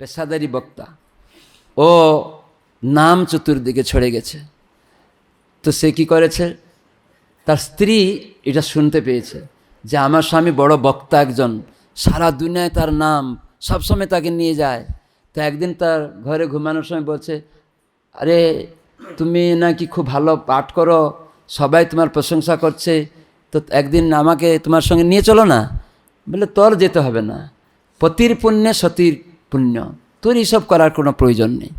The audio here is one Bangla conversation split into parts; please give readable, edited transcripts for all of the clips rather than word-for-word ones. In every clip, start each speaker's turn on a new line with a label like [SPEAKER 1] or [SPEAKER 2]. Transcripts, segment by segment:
[SPEAKER 1] পেশাদারি বক্তা, ও নাম চতুর্দিকে ছড়ে গেছে। তো সে কী করেছে, তার স্ত্রী এটা শুনতে পেয়েছে যে আমার স্বামী বড় বক্তা একজন, সারা দুনিয়ায় তার নাম, সবসময় তাকে নিয়ে যায়। তো একদিন তার ঘরে ঘুমানোর সময় বলছে, আরে তুমি নাকি খুব ভালো পাঠ করো, সবাই তোমার প্রশংসা করছে, তো একদিন আমাকে তোমার সঙ্গে নিয়ে চলো না। বলে তোর যেতে হবে না, পতির পুণ্যে সতীর পুণ্য, তোর এইসব করার কোনো প্রয়োজন নেই,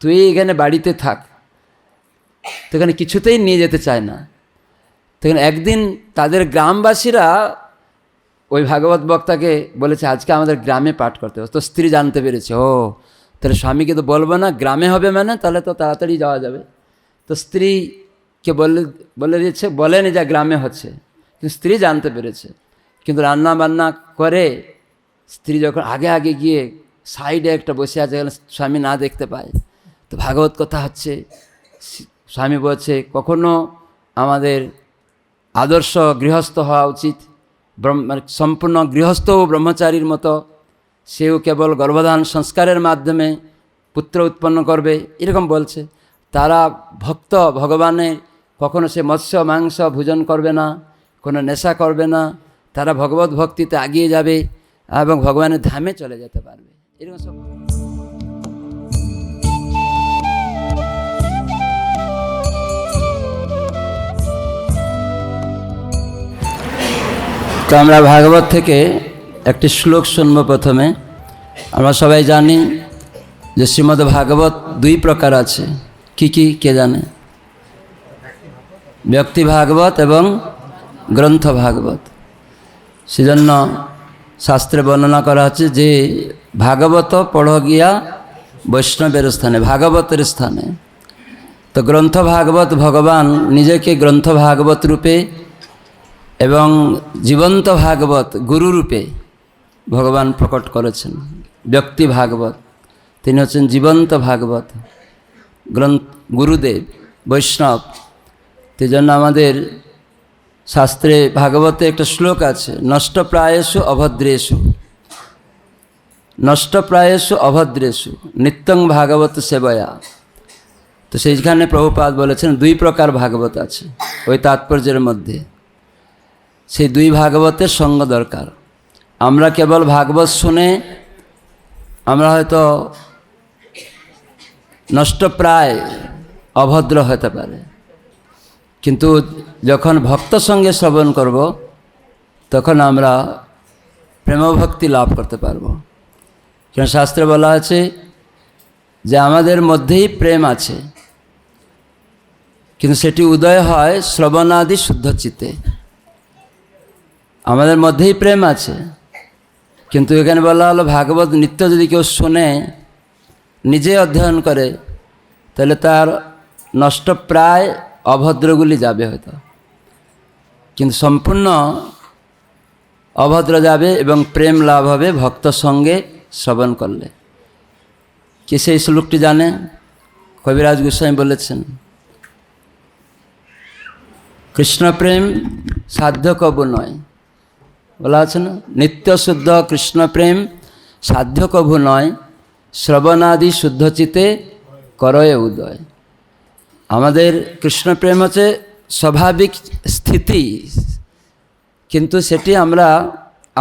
[SPEAKER 1] তুই এখানে বাড়িতে থাক। তো এখানে কিছুতেই নিয়ে যেতে চায় না। তখন একদিন তাদের গ্রামবাসীরা ওই ভাগবত বক্তাকে বলেছে আজকে আমাদের গ্রামে পাঠ করতে হবে। তো স্ত্রী জানতে পেরেছে, ও তাহলে স্বামীকে তো বলবো না, গ্রামে হবে মানে, তাহলে তো তাড়াতাড়ি যাওয়া যাবে। তো স্ত্রীকে বলে দিয়েছে, বলেনি যা গ্রামে হচ্ছে, কিন্তু স্ত্রী জানতে পেরেছে। কিন্তু রান্না বান্না করে স্ত্রী যখন আগে আগে গিয়ে সাইডে একটা বসে আছে, স্বামী না দেখতে পায়। তো ভাগবত কথা হচ্ছে, স্বামী বলছে কখনো আমাদের আদর্শ গৃহস্থ হওয়া উচিত, মানে সম্পূর্ণ গৃহস্থ ও ব্রহ্মচারীর মতো, সেও কেবল গর্ভধান সংস্কারের মাধ্যমে পুত্র উৎপন্ন করবে, এরকম বলছে। তারা ভক্ত ভগবানের, কখনো সে মৎস্য মাংস ভোজন করবে না, কোনো নেশা করবে না, তারা ভগবত ভক্তিতে এগিয়ে যাবে এবং ভগবানের ধামে চলে যেতে পারবে, এরকম সব। তো আমরা ভাগবত থেকে একটি শ্লোক শুনব প্রথমে। আমরা সবাই জানি যে শ্রীমদ্ ভাগবত দুই প্রকার আছে। কি কি কে জানে? ব্যক্তি ভাগবত এবং গ্রন্থ ভাগবত। সেজন্য শাস্ত্রে বর্ণনা করা হচ্ছে যে ভাগবত পড় গিয়া বৈষ্ণবের স্থানে, ভাগবতের স্থানে। তো গ্রন্থ ভাগবত ভগবান নিজেকে গ্রন্থ ভাগবত রূপে এবং জীবন্ত ভাগবত গুরুরূপে ভগবান প্রকট করেছেন। ব্যক্তি ভাগবত তিনি হচ্ছেন জীবন্ত ভাগবত, গুরুদেব বৈষ্ণব। সেই জন্য আমাদের শাস্ত্রে ভাগবতে একটা শ্লোক আছে, নষ্টপ্রায়েষু অভদ্রেষু, নষ্টপ্রায়েষু অভদ্রেষু নিত্যং ভাগবত সেবয়া। তো সেইখানে প্রভুপাদ বলেছেন দুই প্রকার ভাগবত আছে ওই তাৎপর্যের মধ্যে। সেই দুই ভাগবতের সঙ্গ দরকার। আমরা কেবল ভাগবত শুনে আমরা হয়তো নষ্টপ্রায় অভদ্র হতে পারে, কিন্তু যখন ভক্ত সঙ্গে শ্রবণ করব তখন আমরা প্রেমভক্তি লাভ করতে পারব। কারণ শাস্ত্রে বলা আছে যে আমাদের মধ্যেই প্রেম আছে, কিন্তু সেটি উদয় হয় শ্রবণাদি শুদ্ধ চিত্তে। আমাদের মধ্যেই প্রেম আছে, কিন্তু এখানে বলা হলো ভাগবত নিত্য যদি কেউ শোনে, নিজে অধ্যয়ন করে, তাহলে তার নষ্টপ্রায় অভদ্রগুলি যাবে হয়তো, কিন্তু সম্পূর্ণ অভদ্র যাবে এবং প্রেম লাভ হবে ভক্ত সঙ্গে শ্রবণ করলে। কে সেই শ্লোকটি জানে? কবিরাজ গোস্বামী বলেছেন, কৃষ্ণপ্রেম সাধ্য কবু নয়, বলা আছে না, নিত্য শুদ্ধ কৃষ্ণপ্রেম সাধ্য কবু নয়, শ্রবণাদি শুদ্ধ চিতে করয়ে উদয়। আমাদের কৃষ্ণপ্রেম হচ্ছে স্বাভাবিক স্থিতি, কিন্তু সেটি আমরা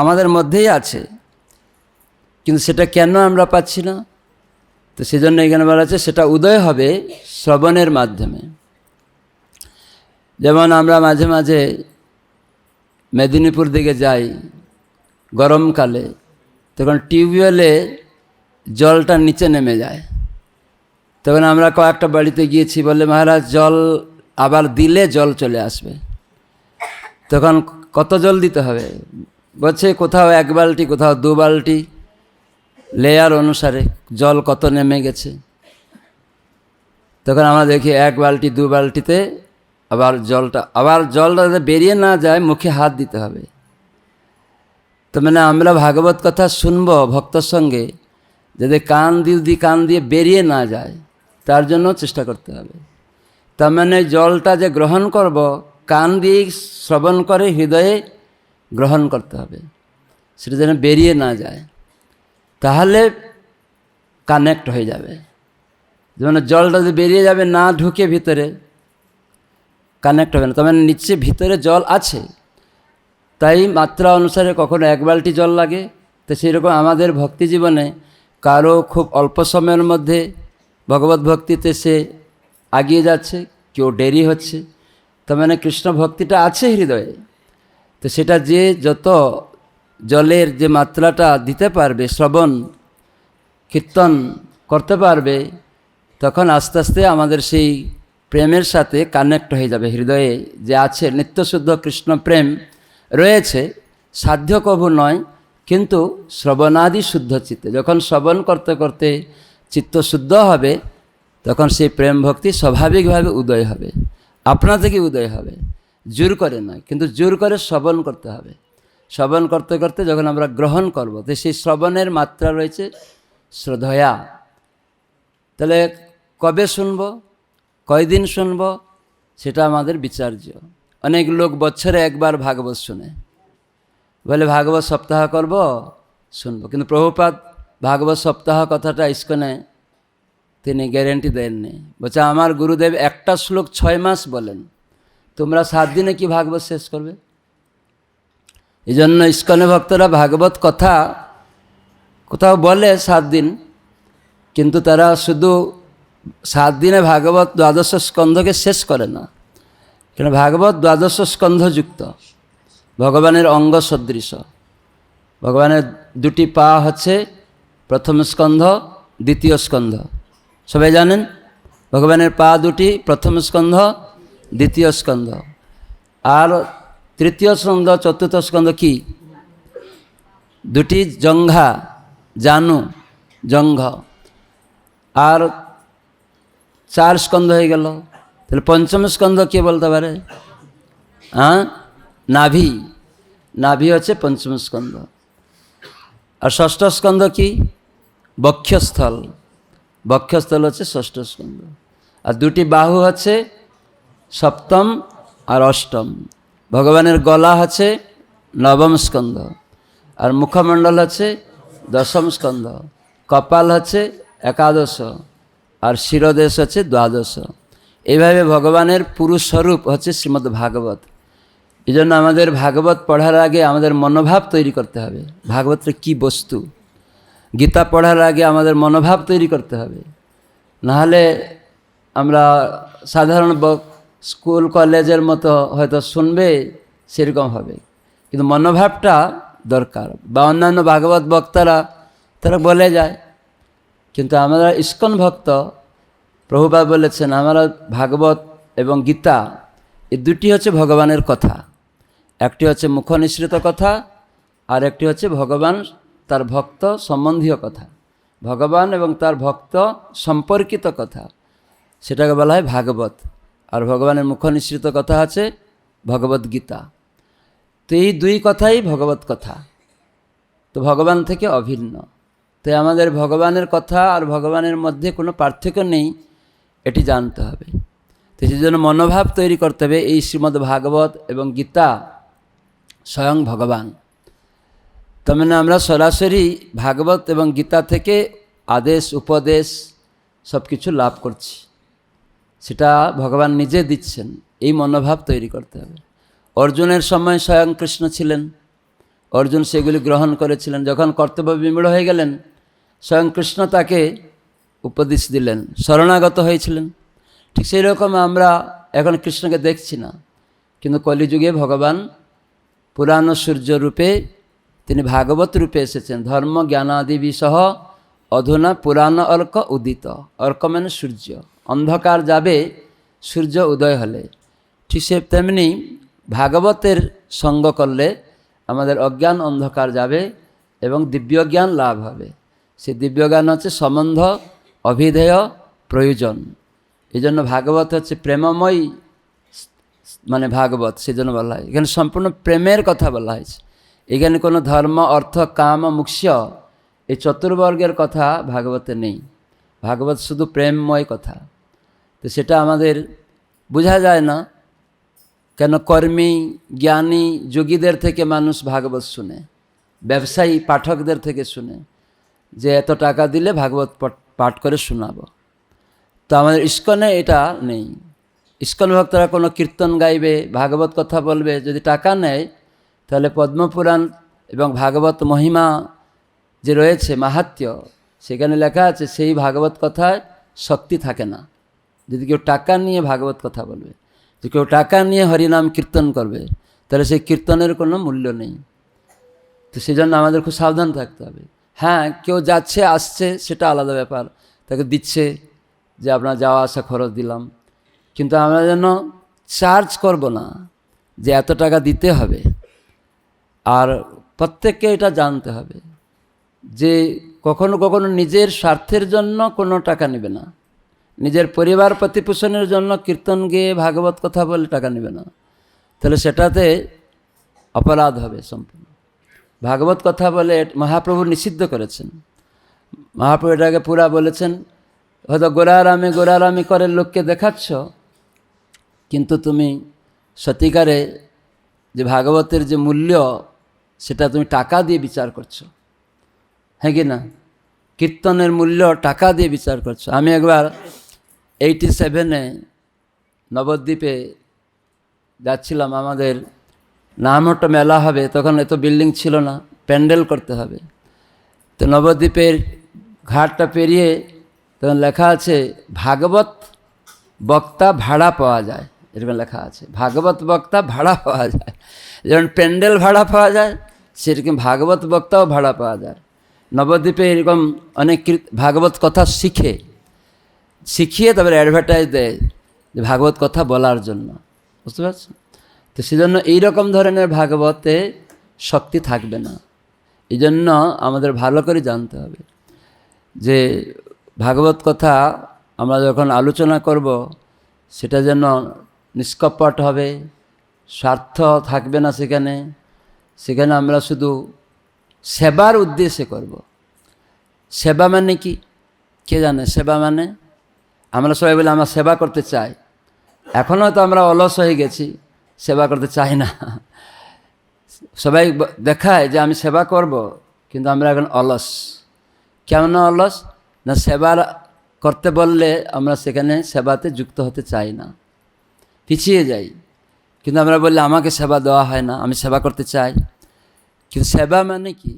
[SPEAKER 1] আমাদের মধ্যেই আছে, কিন্তু সেটা কেন আমরা পাচ্ছি না? তো সেজন্য এখানে বলা আছে সেটা উদয় হবে শ্রবণের মাধ্যমে। যেমন আমরা মাঝে মাঝে মেদিনীপুর দিকে যাই গরমকালে, তখন টিউবওয়েলে জলটা নিচে নেমে যায়। তখন আমরা কয়েকটা বাড়িতে গিয়েছি, বলে মহারাজ জল আবার দিলে জল চলে আসবে। তখন কত জল দিতে হবে? বলছে কোথাও 1 বালতি, কোথাও 2 বালতি, লেয়ার অনুসারে জল কত নেমে গেছে। তখন আমরা দেখি 1 বালতি 2 বালতিতে আবার জলটা যাতে বেরিয়ে না যায় মুখে হাত দিতে হবে। তো মানে আমরা ভাগবত কথা শুনব ভক্তর সঙ্গে, যাতে কান দিয়ে বেরিয়ে না যায়, তার জন্য চেষ্টা করতে হবে। তার মানে জলটা যে গ্রহণ করব, কান দিয়ে শ্রবণ করে হৃদয়ে গ্রহণ করতে হবে, সেটা যেন বেরিয়ে না যায়। তাহলে কানেক্ট হয়ে যাবে। যেমন জলটা যদি বেরিয়ে যাবে না ঢুকে ভিতরে, কানেক্ট হবে না। তার মানে নিচে ভিতরে জল আছে, তাই মাত্রা অনুসারে কখনো 1 বালতি জল লাগে। তো সেইরকম আমাদের ভক্তি জীবনে কারো খুব অল্প সময়ের মধ্যে ভগবত ভক্তিতে সে এগিয়ে যাচ্ছে, কেউ দেরি হচ্ছে। তার মানে কৃষ্ণ ভক্তিটা আছে হৃদয়ে। তো সেটা যে যত জলের যে মাত্রাটা দিতে পারবে, শ্রবণ কীর্তন করতে পারবে, তখন আস্তে আস্তে আমাদের সেই প্রেমের সাথে কানেক্ট হয়ে যাবে। হৃদয়ে যে আছে নিত্যশুদ্ধ কৃষ্ণ প্রেম রয়েছে, সাধ্য কভু নয়, কিন্তু শ্রবণাদি শুদ্ধ চিত্তে। যখন শ্রবণ করতে করতে চিত্ত শুদ্ধ হবে, তখন সেই প্রেম ভক্তি স্বাভাবিকভাবে উদয় হবে, আপনা থেকে উদয় হবে, জোর করে নয়। কিন্তু জোর করে শ্রবণ করতে হবে। শ্রবণ করতে করতে যখন আমরা গ্রহণ করব, তো সেই শ্রবণের মাত্রা রয়েছে শ্রদ্ধয়া। তাহলে কবে শুনব, কয়দিন শুনব, সেটা আমাদের বিচার্য। অনেক লোক বছরে একবার ভাগবত শুনে, বলে ভাগবত সপ্তাহ করব, শুনব। কিন্তু প্রভুপাদ ভাগবত সপ্তাহ কথাটা ইস্কনে তিনি গ্যারেন্টি দেননি। বলছে আমার গুরুদেব একটা শ্লোক 6 মাস বলেন, তোমরা 7 দিনে কি ভাগবত শেষ করবে? এই জন্য ইস্কনে ভক্তরা ভাগবত কথা কোথাও বলে 7 দিন, কিন্তু তারা শুধু 7 দিনে ভাগবত 12 স্কন্ধকে শেষ করে না। কেন? ভাগবত 12 স্কন্ধযুক্ত, ভগবানের অঙ্গ সদৃশ। ভগবানের 2টি পা হচ্ছে প্রথম স্কন্ধ, দ্বিতীয় স্কন্ধ। সবাই জানেন ভগবানের পা 2টি, প্রথম স্কন্ধ, দ্বিতীয় স্কন্ধ। আর তৃতীয় স্কন্ধ, চতুর্থ স্কন্ধ কি? 2টি জঙ্ঘা, জানু, জঙ্ঘ। আর 4 স্কন্ধ হয়ে গেল। তাহলে পঞ্চম স্কন্ধ কে বলতে পারে? নাভি। নাভি হচ্ছে পঞ্চম স্কন্ধ। আর ষষ্ঠ স্কন্ধ কি? বক্ষস্থল। বক্ষস্থল হচ্ছে ষষ্ঠ স্কন্ধ। আর 2টি বাহু হচ্ছে সপ্তম আর অষ্টম। ভগবানের গলা হচ্ছে নবম স্কন্ধ, আর মুখমণ্ডল হচ্ছে 10ম স্কন্ধ। কপাল হচ্ছে 11, আর শিরদেশ হচ্ছে 12। এইভাবে ভগবানের পুরুষ স্বরূপ হচ্ছে শ্রীমদ্ ভাগবত। এই জন্য আমাদের ভাগবত পড়ার আগে আমাদের মনোভাব তৈরি করতে হবে, ভাগবতের কি বস্তু। গীতা পড়ার আগে আমাদের মনোভাব তৈরি করতে হবে, নাহলে আমরা সাধারণ স্কুল কলেজের মতো হয়তো শুনবে, সেরকম হবে। কিন্তু মনোভাবটা দরকার। বা অন্যান্য ভাগবত বক্তারা তারা বলে যায়, কিন্তু আমরা ইস্কন ভক্ত, প্রভুপাদ বলেছেন আমরা ভাগবত এবং গীতা এই 2টি হচ্ছে ভগবানের কথা। একটি হচ্ছে মুখনিসৃত কথা, আর একটি হচ্ছে ভগবান তার ভক্ত সম্বন্ধীয় কথা। ভগবান এবং তার ভক্ত সম্পর্কিত কথা, সেটাকে বলা হয় ভাগবত। আর ভগবানের মুখনিসৃত কথা আছে ভগবত গীতা। তো এই 2 কথাই ভগবত কথা, তো ভগবান থেকে অভিন্ন। তাই আমাদের ভগবানের কথা আর ভগবানের মধ্যে কোনো পার্থক্য নেই, এটি জানতে হবে। তো সেই জন্য মনোভাব তৈরি করতে হবে। এই শ্রীমদ্ ভাগবত এবং গীতা স্বয়ং ভগবান। তার মানে আমরা সরাসরি ভাগবত এবং গীতা থেকে আদেশ উপদেশ সব কিছু লাভ করছি, সেটা ভগবান নিজে দিচ্ছেন। এই মনোভাব তৈরি করতে হবে। অর্জুনের সময় স্বয়ং কৃষ্ণ ছিলেন, অর্জুন সেগুলি গ্রহণ করেছিলেন। যখন কর্তব্য বিমূঢ় হয়ে গেলেন, স্বয়ং কৃষ্ণ তাকে উপদেশ দিলেন, শরণাগত হয়েছিলেন। ঠিক সেই রকম আমরা এখন কৃষ্ণকে দেখছি না, কিন্তু কলিযুগে ভগবান পুরাণ সূর্য রূপে তিনি ভাগবত রূপে এসেছেন। ধর্ম জ্ঞানাদি বিসহ অধুনা পুরাণ অর্ক উদিত। অর্ক মানে সূর্য, অন্ধকার যাবে সূর্য উদয় হলে। ঠিক সে তেমনি ভাগবতের সঙ্গ করলে আমাদের অজ্ঞান অন্ধকার যাবে এবং দিব্যজ্ঞান লাভ হবে। সেই দিব্যজ্ঞান হচ্ছে সম্বন্ধ, অভিধেয়, প্রয়োজন। এই জন্য ভাগবত হচ্ছে প্রেমময়, মানে ভাগবত সেজন্য বলা হয়। এখানে সম্পূর্ণ প্রেমের কথা বলা হয়েছে। এখানে কোনো ধর্ম, অর্থ, কাম, মোক্ষ এই চতুর্বর্গের কথা ভাগবতে নেই। ভাগবত শুধু প্রেমময় কথা। তো সেটা আমাদের বোঝা যায় না। কেন? কর্মী, জ্ঞানী, যোগীদের থেকে মানুষ ভাগবত শুনে, ব্যবসায়ী পাঠকদের থেকে শুনে। যে এত টাকা দিলে ভাগবত পাঠ করে শোনাবো। তো আমাদের ইস্কনে এটা নেই। ইস্কন ভক্তরা কোনো কীর্তন গাইবে, ভাগবত কথা বলবে, যদি টাকা নেয় তাহলে পদ্মপুরাণ এবং ভাগবত মহিমা যে রয়েছে মাহাত্ম্য, সেখানে লেখা আছে সেই ভাগবত কথায় শক্তি থাকে না যদি কেউ টাকা নিয়ে ভাগবত কথা বলবে। যে কেউ টাকা নিয়ে হরিনাম কীর্তন করবে তাহলে সেই কীর্তনের কোনো মূল্য নেই। তো সেই জন্য আমাদের খুব সাবধান থাকতে হবে। হ্যাঁ, কেউ যাচ্ছে আসছে সেটা আলাদা ব্যাপার, তাকে দিচ্ছে যে আপনার যাওয়া আসা খরচ দিলাম, কিন্তু আমরা যেন চার্জ করব না যে এত টাকা দিতে হবে। আর প্রত্যেককে এটা জানতে হবে যে কখনো কখনো নিজের স্বার্থের জন্য কোনো টাকা নেবে না, নিজের পরিবার প্রতিপোষণের জন্য কীর্তন গেয়ে ভাগবত কথা বলে টাকা নেবে না, তাহলে সেটাতে অপরাধ হবে সম্পূর্ণ। ভাগবত কথা বলে মহাপ্রভু নিষিদ্ধ করেছেন। মহাপ্রভু এটাকে পুরা বলেছেন, হয়তো গোড়ারামি করে লোককে দেখাচ্ছ, কিন্তু তুমি সত্যিকারে যে ভাগবতের যে মূল্য সেটা তুমি টাকা দিয়ে বিচার করছো, হ্যাঁ কি না? কীর্তনের মূল্য টাকা দিয়ে বিচার করছো। আমি একবার 87-এ নবদ্বীপে যাচ্ছিলাম, আমাদের নামহট্ট মেলা হবে, তখন এত বিল্ডিং ছিল না, প্যান্ডেল করতে হবে। তো নবদ্বীপের ঘাটটা পেরিয়ে তখন লেখা আছে ভাগবত বক্তা ভাড়া পাওয়া যায়, এরকম লেখা আছে, ভাগবত বক্তা ভাড়া পাওয়া যায়। যেমন প্যান্ডেল ভাড়া পাওয়া যায় সেরকম ভাগবত বক্তাও ভাড়া পাওয়া যায়। নবদ্বীপে এরকম অনেক ভাগবত কথা শিখিয়ে তারপরে অ্যাডভার্টাইজ দেয় যে ভাগবত কথা বলার জন্য, বুঝতে পারছেন? তো সেজন্য এইরকম ধরনের ভাগবতে শক্তি থাকবে না। এই জন্য আমাদের ভালো করে জানতে হবে যে ভাগবত কথা আমরা যখন আলোচনা করব সেটা যেন নিষ্কপট হবে, স্বার্থ থাকবে না সেখানে। সেখানে আমরা শুধু সেবার উদ্দেশ্যে করব। সেবা মানে কি? কে জানে সেবা মানে? আমরা সবাই বলে আমরা সেবা করতে চাই, এখনও তো আমরা অলস হয়ে গেছি, সেবা করতে চাই না। সবাই দেখায় যে আমি সেবা করব, কিন্তু আমরা এখন অলস। কেমন অলস? না, সেবা করতে বললে আমরা সেখানে সেবাতে যুক্ত হতে চাই না, পিছিয়ে যাই। কিন্তু আমরা বললে আমাকে সেবা দেওয়া হয় না, আমি সেবা করতে চাই। কিন্তু সেবা মানে কি?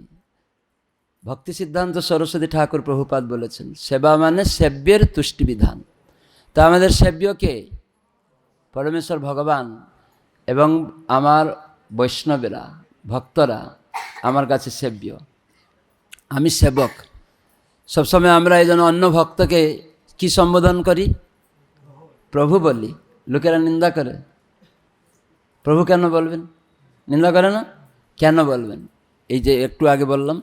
[SPEAKER 1] ভক্তি সিদ্ধান্ত সরস্বতী ঠাকুর প্রভুপাদ বলেছেন, সেবা মানে সেব্যের তুষ্টি বিধান। তা আমাদের সেব্যকে পরমেশ্বর ভগবান এবং আমার বৈষ্ণবেরা, ভক্তরা আমার কাছে সেব্য, আমি সেবক। সবসময় আমরা এই জন্য অন্য ভক্তকে কি সম্বোধন করি? প্রভু বলি। লোকেরা নিন্দা করে, প্রভু কেন বলবেন? নিন্দা করে না? কেন বলবেন? এই যে একটু আগে বললাম,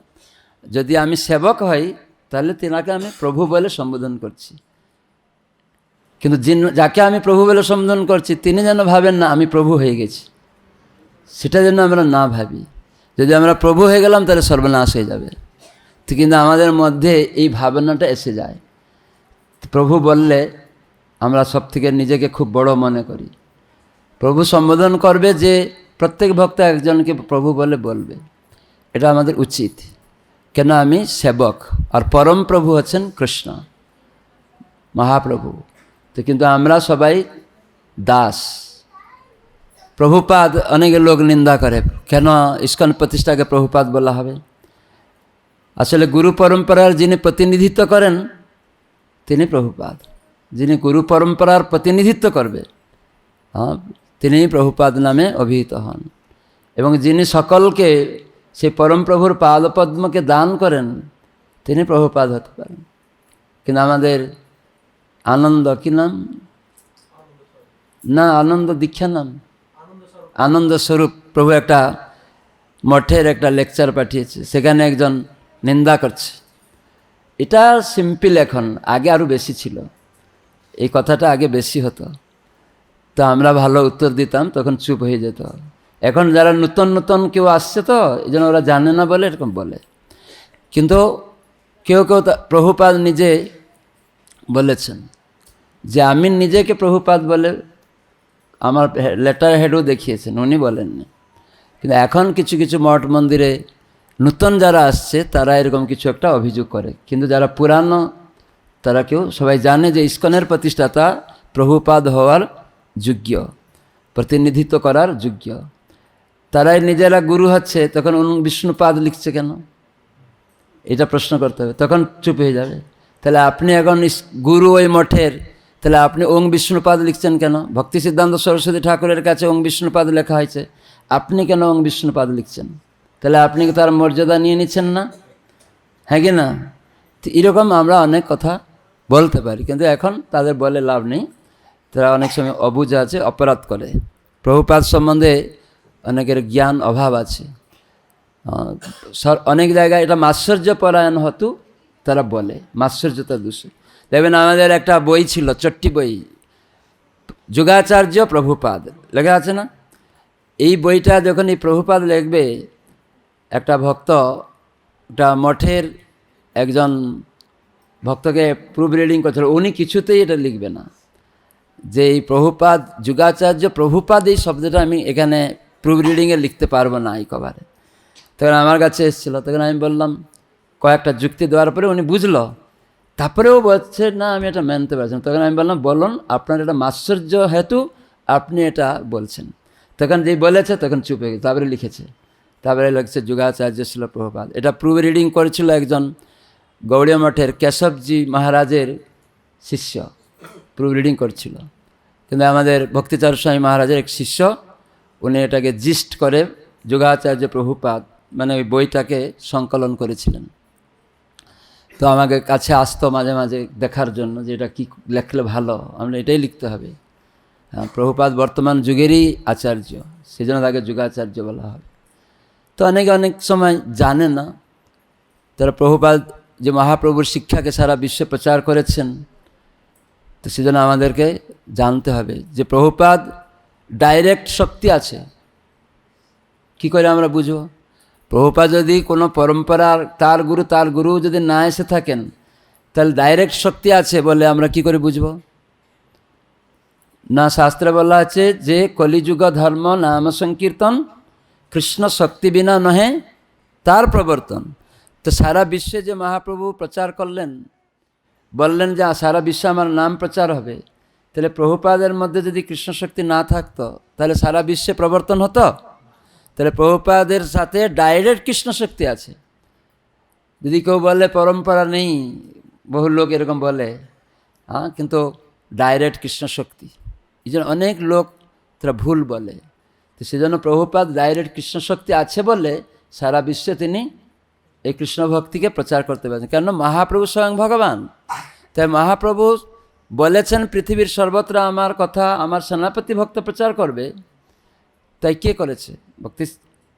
[SPEAKER 1] যদি আমি সেবক হই তাহলে তিনাকে আমি প্রভু বলে সম্বোধন করছি, কিন্তু যাকে আমি প্রভু বলে সম্বোধন করছি তিনি যেন ভাবেন না আমি প্রভু হয়ে গেছি, সেটা যেন আমরা না ভাবি। যদি আমরা প্রভু হয়ে গেলাম তাহলে সর্বনাশ হয়ে যাবে। তো কিন্তু আমাদের মধ্যে এই ভাবনাটা এসে যায়, প্রভু বললে আমরা সব থেকে নিজেকে খুব বড় মনে করি। প্রভু সম্বোধন করবে যে প্রত্যেক ভক্ত একজনকে প্রভু বলে বলবে, এটা আমাদের উচিত। কেন? আমি সেবক, আর পরম প্রভু হচ্ছেন কৃষ্ণ মহাপ্রভু। তো কিন্তু আমরা সবাই দাস। প্রভুপাদ অনেক লোক নিন্দা করে, কেন ইস্কন প্রতিষ্ঠাকে প্রভুপাদ বলা হবে? আসলে গুরু পরম্পরার যিনি প্রতিনিধিত্ব করেন তিনি প্রভুপাদ। যিনি গুরু পরম্পরার প্রতিনিধিত্ব করবে তিনি প্রভুপাদ নামে অভিহিত হন, এবং যিনি সকলকে সেই পরম প্রভুর পাদপদ্মকে দান করেন তিনি প্রভুপাদ হতে পারেন। কিন্তু আমাদের আনন্দ কি নাম না, আনন্দ দীক্ষা নাম, আনন্দ স্বরূপ প্রভু একটা মঠের একটা লেকচার পাঠিয়েছে, সেখানে একজন নিন্দা করছে। এটা সিম্পল, এখন আগে আরও বেশি ছিল, এই কথাটা আগে বেশি হতো, তো আমরা ভালো উত্তর দিতাম, তখন চুপ হয়ে যেত। এখন যারা নতুন নতুন কেউ আসছে তো এই জন্য ওরা জানে না বলে এরকম বলে। কিন্তু কেউ কেউ প্রভুপাদ নিজে বলেছেন যে আমি নিজেকে প্রভুপাদ বলে, আমার লেটার হেডও দেখিয়েছেন, উনি বলেননি। কিন্তু এখন কিছু কিছু মঠ মন্দিরে নূতন যারা আসছে তারা এরকম কিছু একটা অভিযোগ করে, কিন্তু যারা পুরানো তারা কেউ সবাই জানে যে ইস্কনের প্রতিষ্ঠাতা প্রভুপাদ হওয়ার যোগ্য, প্রতিনিধিত্ব করার যোগ্য। তারাই নিজেরা গুরু হচ্ছে, তখন বিষ্ণুপাদ লিখছে কেন, এটা প্রশ্ন করতে হবে। তখন চুপ হয়ে যাবে। তাহলে আপনি এখন গুরু ওই মঠের, তাহলে আপনি ওং বিষ্ণুপাদ লিখছেন কেন? ভক্তি সিদ্ধান্ত সরস্বতী ঠাকুরের কাছে ওং বিষ্ণুপাদ লেখা হয়েছে, আপনি কেন ওং বিষ্ণুপাদ লিখছেন? তাহলে আপনি কি তার মর্যাদা নিয়ে নিচ্ছেন না? হ্যাঁ কি না? এরকম আমরা অনেক কথা বলতে পারি, কিন্তু এখন তাদের বলে লাভ নেই। তারা অনেক সময় অবুঝ আছে, অপরাধ করে। প্রভুপাদ সম্বন্ধে অনেকের জ্ঞান অভাব আছে। অনেক জায়গায় এটা মাৎসর্যপরায়ণ হতো, তারা বলে মাৎসর্যতা দোষ। দেখবেন আমাদের একটা বই ছিল, চট্টি বই, যুগাচার্য প্রভুপাদ লেখা আছে না? এই বইটা যখন এই প্রভুপাদ লিখবে, একটা ভক্ত, একটা মঠের একজন ভক্তকে প্রুফ রিডিং করছিল, উনি কিছুতেই এটা লিখবে না যে এই প্রভুপাদ, যুগাচার্য প্রভুপাদ এই শব্দটা আমি এখানে প্রুফ রিডিংয়ে লিখতে পারবো না এই কভারে। তখন আমার কাছে এসেছিলো, তখন আমি বললাম, কয়েকটা যুক্তি দেওয়ার পরে উনি বুঝলো, তারপরেও বলছে না আমি এটা মানতে পারছি না। তখন আমি বললাম, বলুন আপনার এটা মাৎসর্য হেতু আপনি এটা বলছেন। তখন যেই বলেছে তখন চুপ হয়ে গেছে, তারপরে লিখেছে, তারপরে লিখছে যুগাচার্য ছিল প্রভুপাদ। এটা প্রুফ রিডিং করেছিল একজন গৌড়ীয় মঠের কেশবজি মহারাজের শিষ্য, প্রুফ রিডিং করছিল। কিন্তু আমাদের ভক্তিচারণ স্বামী মহারাজের এক শিষ্য, উনি এটাকে জিস্ট করে যুগাচার্য প্রভুপাদ মানে ওই বইটাকে সংকলন করেছিলেন। তো আমাকে কাছে আসতো মাঝে মাঝে দেখার জন্য যে এটা কী লেখলে ভালো, আমরা এটাই লিখতে হবে। প্রভুপাদ বর্তমান যুগেরই আচার্য, সেজন্য তাকে যুগাচার্য বলা হবে। তো অনেকে অনেক সময় জানে না, তারা প্রভুপাদ যে মহাপ্রভুর শিক্ষাকে সারা বিশ্বে প্রচার করেছেন, তো সেজন্য আমাদেরকে জানতে হবে যে প্রভুপাদ ডাইরেক্ট শক্তি আছে। কি করে আমরা বুঝব? প্রভুপাদ যদি কোনো পরম্পরার তার গুরু যদি না এসে থাকেন, তাহলে ডাইরেক্ট শক্তি আছে বলে আমরা কি করে বুঝব? না শাস্ত্রে বলা আছে যে কলিযুগ ধর্ম নাম সংকীর্তন, কৃষ্ণ শক্তি বিনা নহে তার প্রবর্তন। তো সারা বিশ্বে যে মহাপ্রভু প্রচার করলেন, বললেন যে সারা বিশ্বে আমার নাম প্রচার হবে, তাহলে প্রভুপাদের মধ্যে যদি কৃষ্ণ শক্তি না থাকতো তাহলে সারা বিশ্বে প্রবর্তন হতো? তাহলে প্রভুপাদের সাথে ডাইরেক্ট কৃষ্ণ শক্তি আছে। যদি কেউ বলে পরম্পরা নেই, বহু লোক এরকম বলে, কিন্তু ডাইরেক্ট কৃষ্ণ শক্তি, এই জন্য অনেক লোক তারা ভুল বলে। তো সেজন্য প্রভুপাদ ডাইরেক্ট কৃষ্ণ শক্তি আছে বলে সারা বিশ্বে তিনি এই কৃষ্ণ ভক্তিকে প্রচার করতে পারেন। কেন? মহাপ্রভু স্বয়ং ভগবান। তাই মহাপ্রভু বলেছেন পৃথিবীর সর্বত্র আমার কথা আমার সেনাপতি ভক্ত প্রচার করবে। তাই কে করেছে? ভক্তি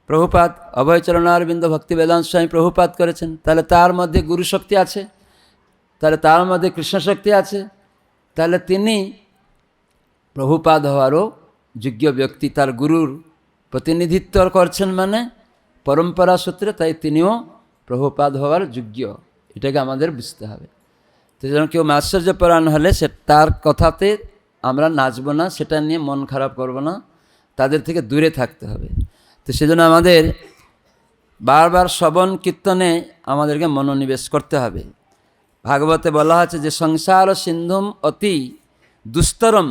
[SPEAKER 1] প্রভুপাদ, অভয়চরণারবিন্দ ভক্তি বেদান্ত স্বামী প্রভুপাদ করেছেন। তাহলে তার মধ্যে গুরু শক্তি আছে, তাহলে তার মধ্যে কৃষ্ণ শক্তি আছে, তাহলে তিনি প্রভুপাদ হওয়ারও যোগ্য ব্যক্তি। তার গুরুর প্রতিনিধিত্ব করছেন মানে পরম্পরা সূত্রে, তাই তিনিও প্রভুপাদ হওয়ার যোগ্য। এটাকে আমাদের বুঝতে হবে। তো যেন কেউ মাৎসর্যপরায়ণ হলে সে তার কথাতে আমরা নাচব না, সেটা নিয়ে মন খারাপ করব না, তাদের থেকে দূরে থাকতে হবে। তো সেজন্য আমাদের বারবার শ্রবণ কীর্তনে আমাদেরকে মনোনিবেশ করতে হবে। ভাগবতে বলা আছে যে সংসার সিন্ধুম অতি দুস্তরম,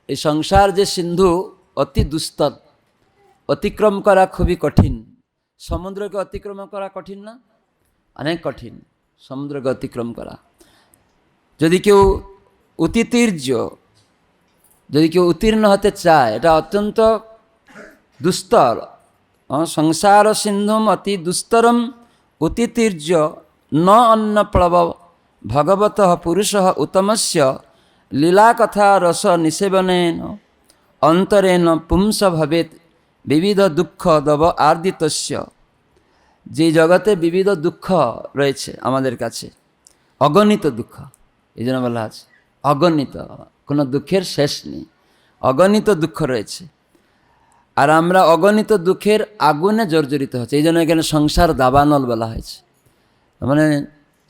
[SPEAKER 1] এই সংসার যে সিন্ধু অতি দুস্তর, অতিক্রম করা খুবই কঠিন। সমুদ্রকে অতিক্রম করা কঠিন না? অনেক কঠিন সমুদ্রকে অতিক্রম করা। যদি কেউ যদি কেউ উত্তীর্ণ হতে চায়, এটা অত্যন্ত দুস্তর। সংসার সিন্ধুম অতি দুস্তরম উতিতীর্য ন অন্য প্লব ভগবত পুরুষ উত্তমস্য লীলাকথা রস নিষেবনেন অন্তরেণ পুংস ভবেত বিবিধ দুঃখ দব আর্দিতস্য। যে জগতে বিবিধ দুঃখ রয়েছে আমাদের কাছে, অগণিত দুঃখ, এই জন্য বলা আছে অগণিত, কোনো দুঃখের শেষ নেই, অগণিত দুঃখ রয়েছে। আর আমরা অগণিত দুঃখের আগুনে জর্জরিত হচ্ছে, এই জন্য এখানে সংসার দাবানল বলা হয়েছে, মানে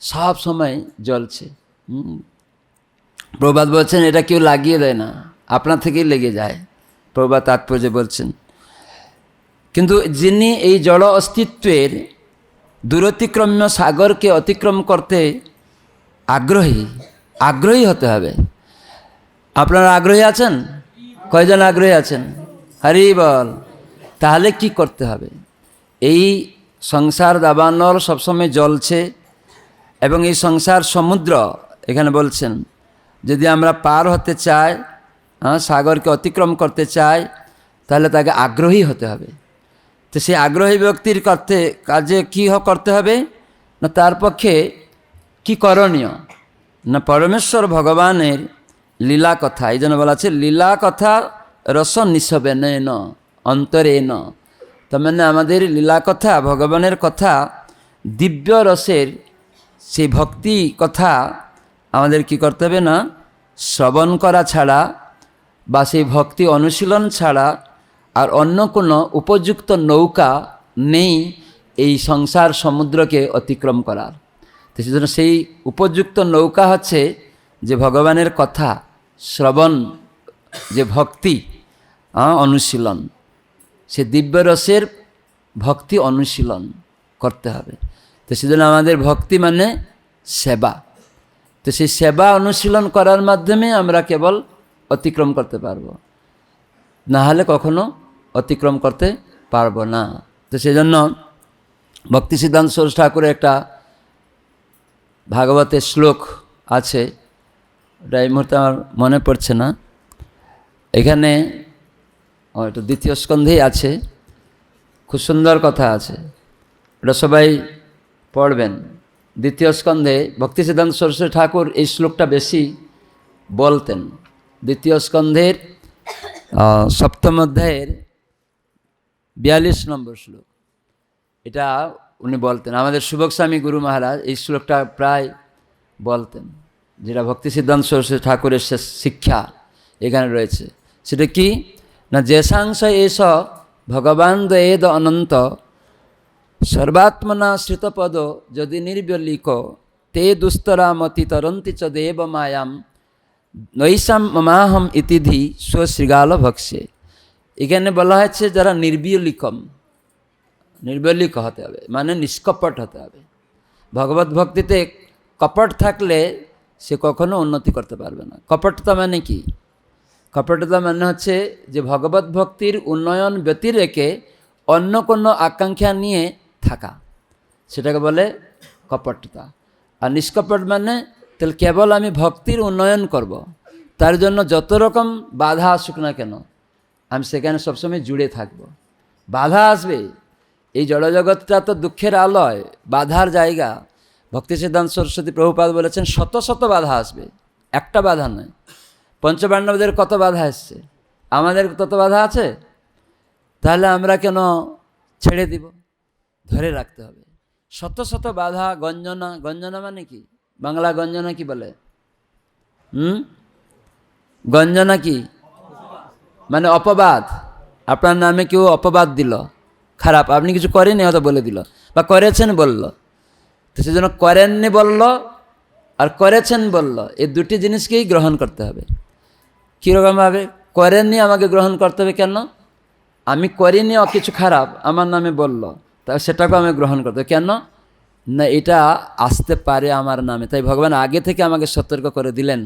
[SPEAKER 1] সব সময় জ্বলছে। প্রভুপাদ বলছেন এটা কেউ লাগিয়ে দেয় না, আপনা থেকেই লেগে যায়। প্রভুপাদ তাৎপর্য বলছেন। কিন্তু যিনি এই জড় অস্তিত্বের দূরতিক্রম্য সাগরকে অতিক্রম করতে আগ্রহী হতে হবে। আপনারা আগ্রহী আছেন? কয়জন আগ্রহী আছেন? হরি বল। তাহলে কি করতে হবে? এই সংসার দাবানল সবসময় জ্বলছে এবং এই সংসার সমুদ্র এখানে বলছেন, যদি আমরা পার হতে চাই, সাগরকে অতিক্রম করতে চাই, তাহলে তাকে আগ্রহী হতে হবে। তো সেই আগ্রহী ব্যক্তির কাজে কী করতে হবে না, তার পক্ষে কি করণীয় না, পরমেশ্বর ভগবানের লীলা কথা, এই জন্য বলা আছে লীলা কথা রস নিঃসবেন অন্তরেন। তার মানে আমাদের লীলা কথা, ভগবানের কথা, দিব্য রসের সেই ভক্তি কথা আমাদের কি করতে হবে না, শ্রবণ করা ছাড়া বা সেই ভক্তি অনুশীলন ছাড়া আর অন্য কোনো উপযুক্ত নৌকা নেই এই সংসার সমুদ্রকে অতিক্রম করার। তো সেজন্য সেই উপযুক্ত নৌকা হচ্ছে যে ভগবানের কথা শ্রবণ, যে ভক্তি অনুশীলন, সে দিব্যরসের ভক্তি অনুশীলন করতে হবে। তো সেজন্য আমাদের ভক্তি মানে সেবা। তো সেই সেবা অনুশীলন করার মাধ্যমে আমরা কেবল অতিক্রম করতে পারব, না হলে কখনো অতিক্রম করতে পারবো না। তো সেজন্য ভক্তি সিদ্ধান্ত সরস্বতী ঠাকুরের একটা ভাগবতের শ্লোক আছে, ওটা এই মুহূর্তে আমার মনে পড়ছে না। এখানে এটা দ্বিতীয় স্কন্ধেই আছে, খুব সুন্দর কথা আছে, ওটা সবাই পড়বেন। দ্বিতীয় স্কন্ধে ভক্তি সিদ্ধান্ত সরস্বতী ঠাকুর এই শ্লোকটা বেশি বলতেন। দ্বিতীয় স্কন্ধের 7ম অধ্যায়ের 42 নম্বর শ্লোক, এটা উনি বলতেন। আমাদের সুবক স্বামী গুরু মহারাজ এই শ্লোকটা প্রায় বলতেন, যেটা ভক্তি সিদ্ধান্ত সরস্বতী ঠাকুরের শিক্ষা এখানে রয়েছে। সেটা কি না, যেসাংশ এস ভগবান দয়েদ অনন্ত সর্বাত্মনা শ্রিতপদ যদি নির্বলিক তে দুস্তরামতি তরন্তি চ দেব মায়াম নৈশাম মমাহম ইতিধি স্বশৃগাল ভক্সে। এখানে বলা হয়েছে যারা নির্বলিক হতে হবে, মানে নিষ্কপট হতে হবে। ভগবত ভক্তিতে কপট থাকলে সে কখনো উন্নতি করতে পারবে না। কপটতা মানে কি? কপটতা মানে হচ্ছে যে ভগবত ভক্তির উন্নয়ন ব্যতিরেকে অন্য কোনো আকাঙ্ক্ষা নিয়ে থাকা, সেটাকে বলে কপটতা। আর নিষ্কপট মানে তাহলে কেবল আমি ভক্তির উন্নয়ন করব, তার জন্য যত রকম বাধা আসুক না কেন আমি সেখানে সবসময় জুড়ে থাকব। বাধা আসবে, এই জড়জগৎটা তো দুঃখের আলয়, বাধার জায়গা। ভক্তি সিদ্ধান্ত সরস্বতী প্রভুপাদ বলেছেন শত শত বাধা আসবে, একটা বাধা নয়। পঞ্চপাণ্ডবদের কত বাধা এসছে, আমাদের তত বাধা আছে, তাহলে আমরা কেন ছেড়ে দিব? ধরে রাখতে হবে। শত শত বাধা, গঞ্জনা। গঞ্জনা মানে কি? বাংলা গঞ্জনা কি বলে? গঞ্জনা কি মানে? অপবাদ। আপনার নামে কেউ অপবাদ দিল, খারাপ, আপনি কিছু করেননি হয়তো বলে দিল, বা করেছেন বলল। তো সেজন্য করেননি বলল আর করেছেন বলল, এই দুটি জিনিসকেই গ্রহণ করতে হবে। কীরকমভাবে? করেননি আমাকে গ্রহণ করতে হবে কেন? আমি করিনি কিছু খারাপ, আমার নামে বলল, তা সেটাকে আমি গ্রহণ করতে হবে কেন? না, এটা আসতে পারে আমার নামে, তাই ভগবান আগে থেকে আমাকে সতর্ক করে দিলেন,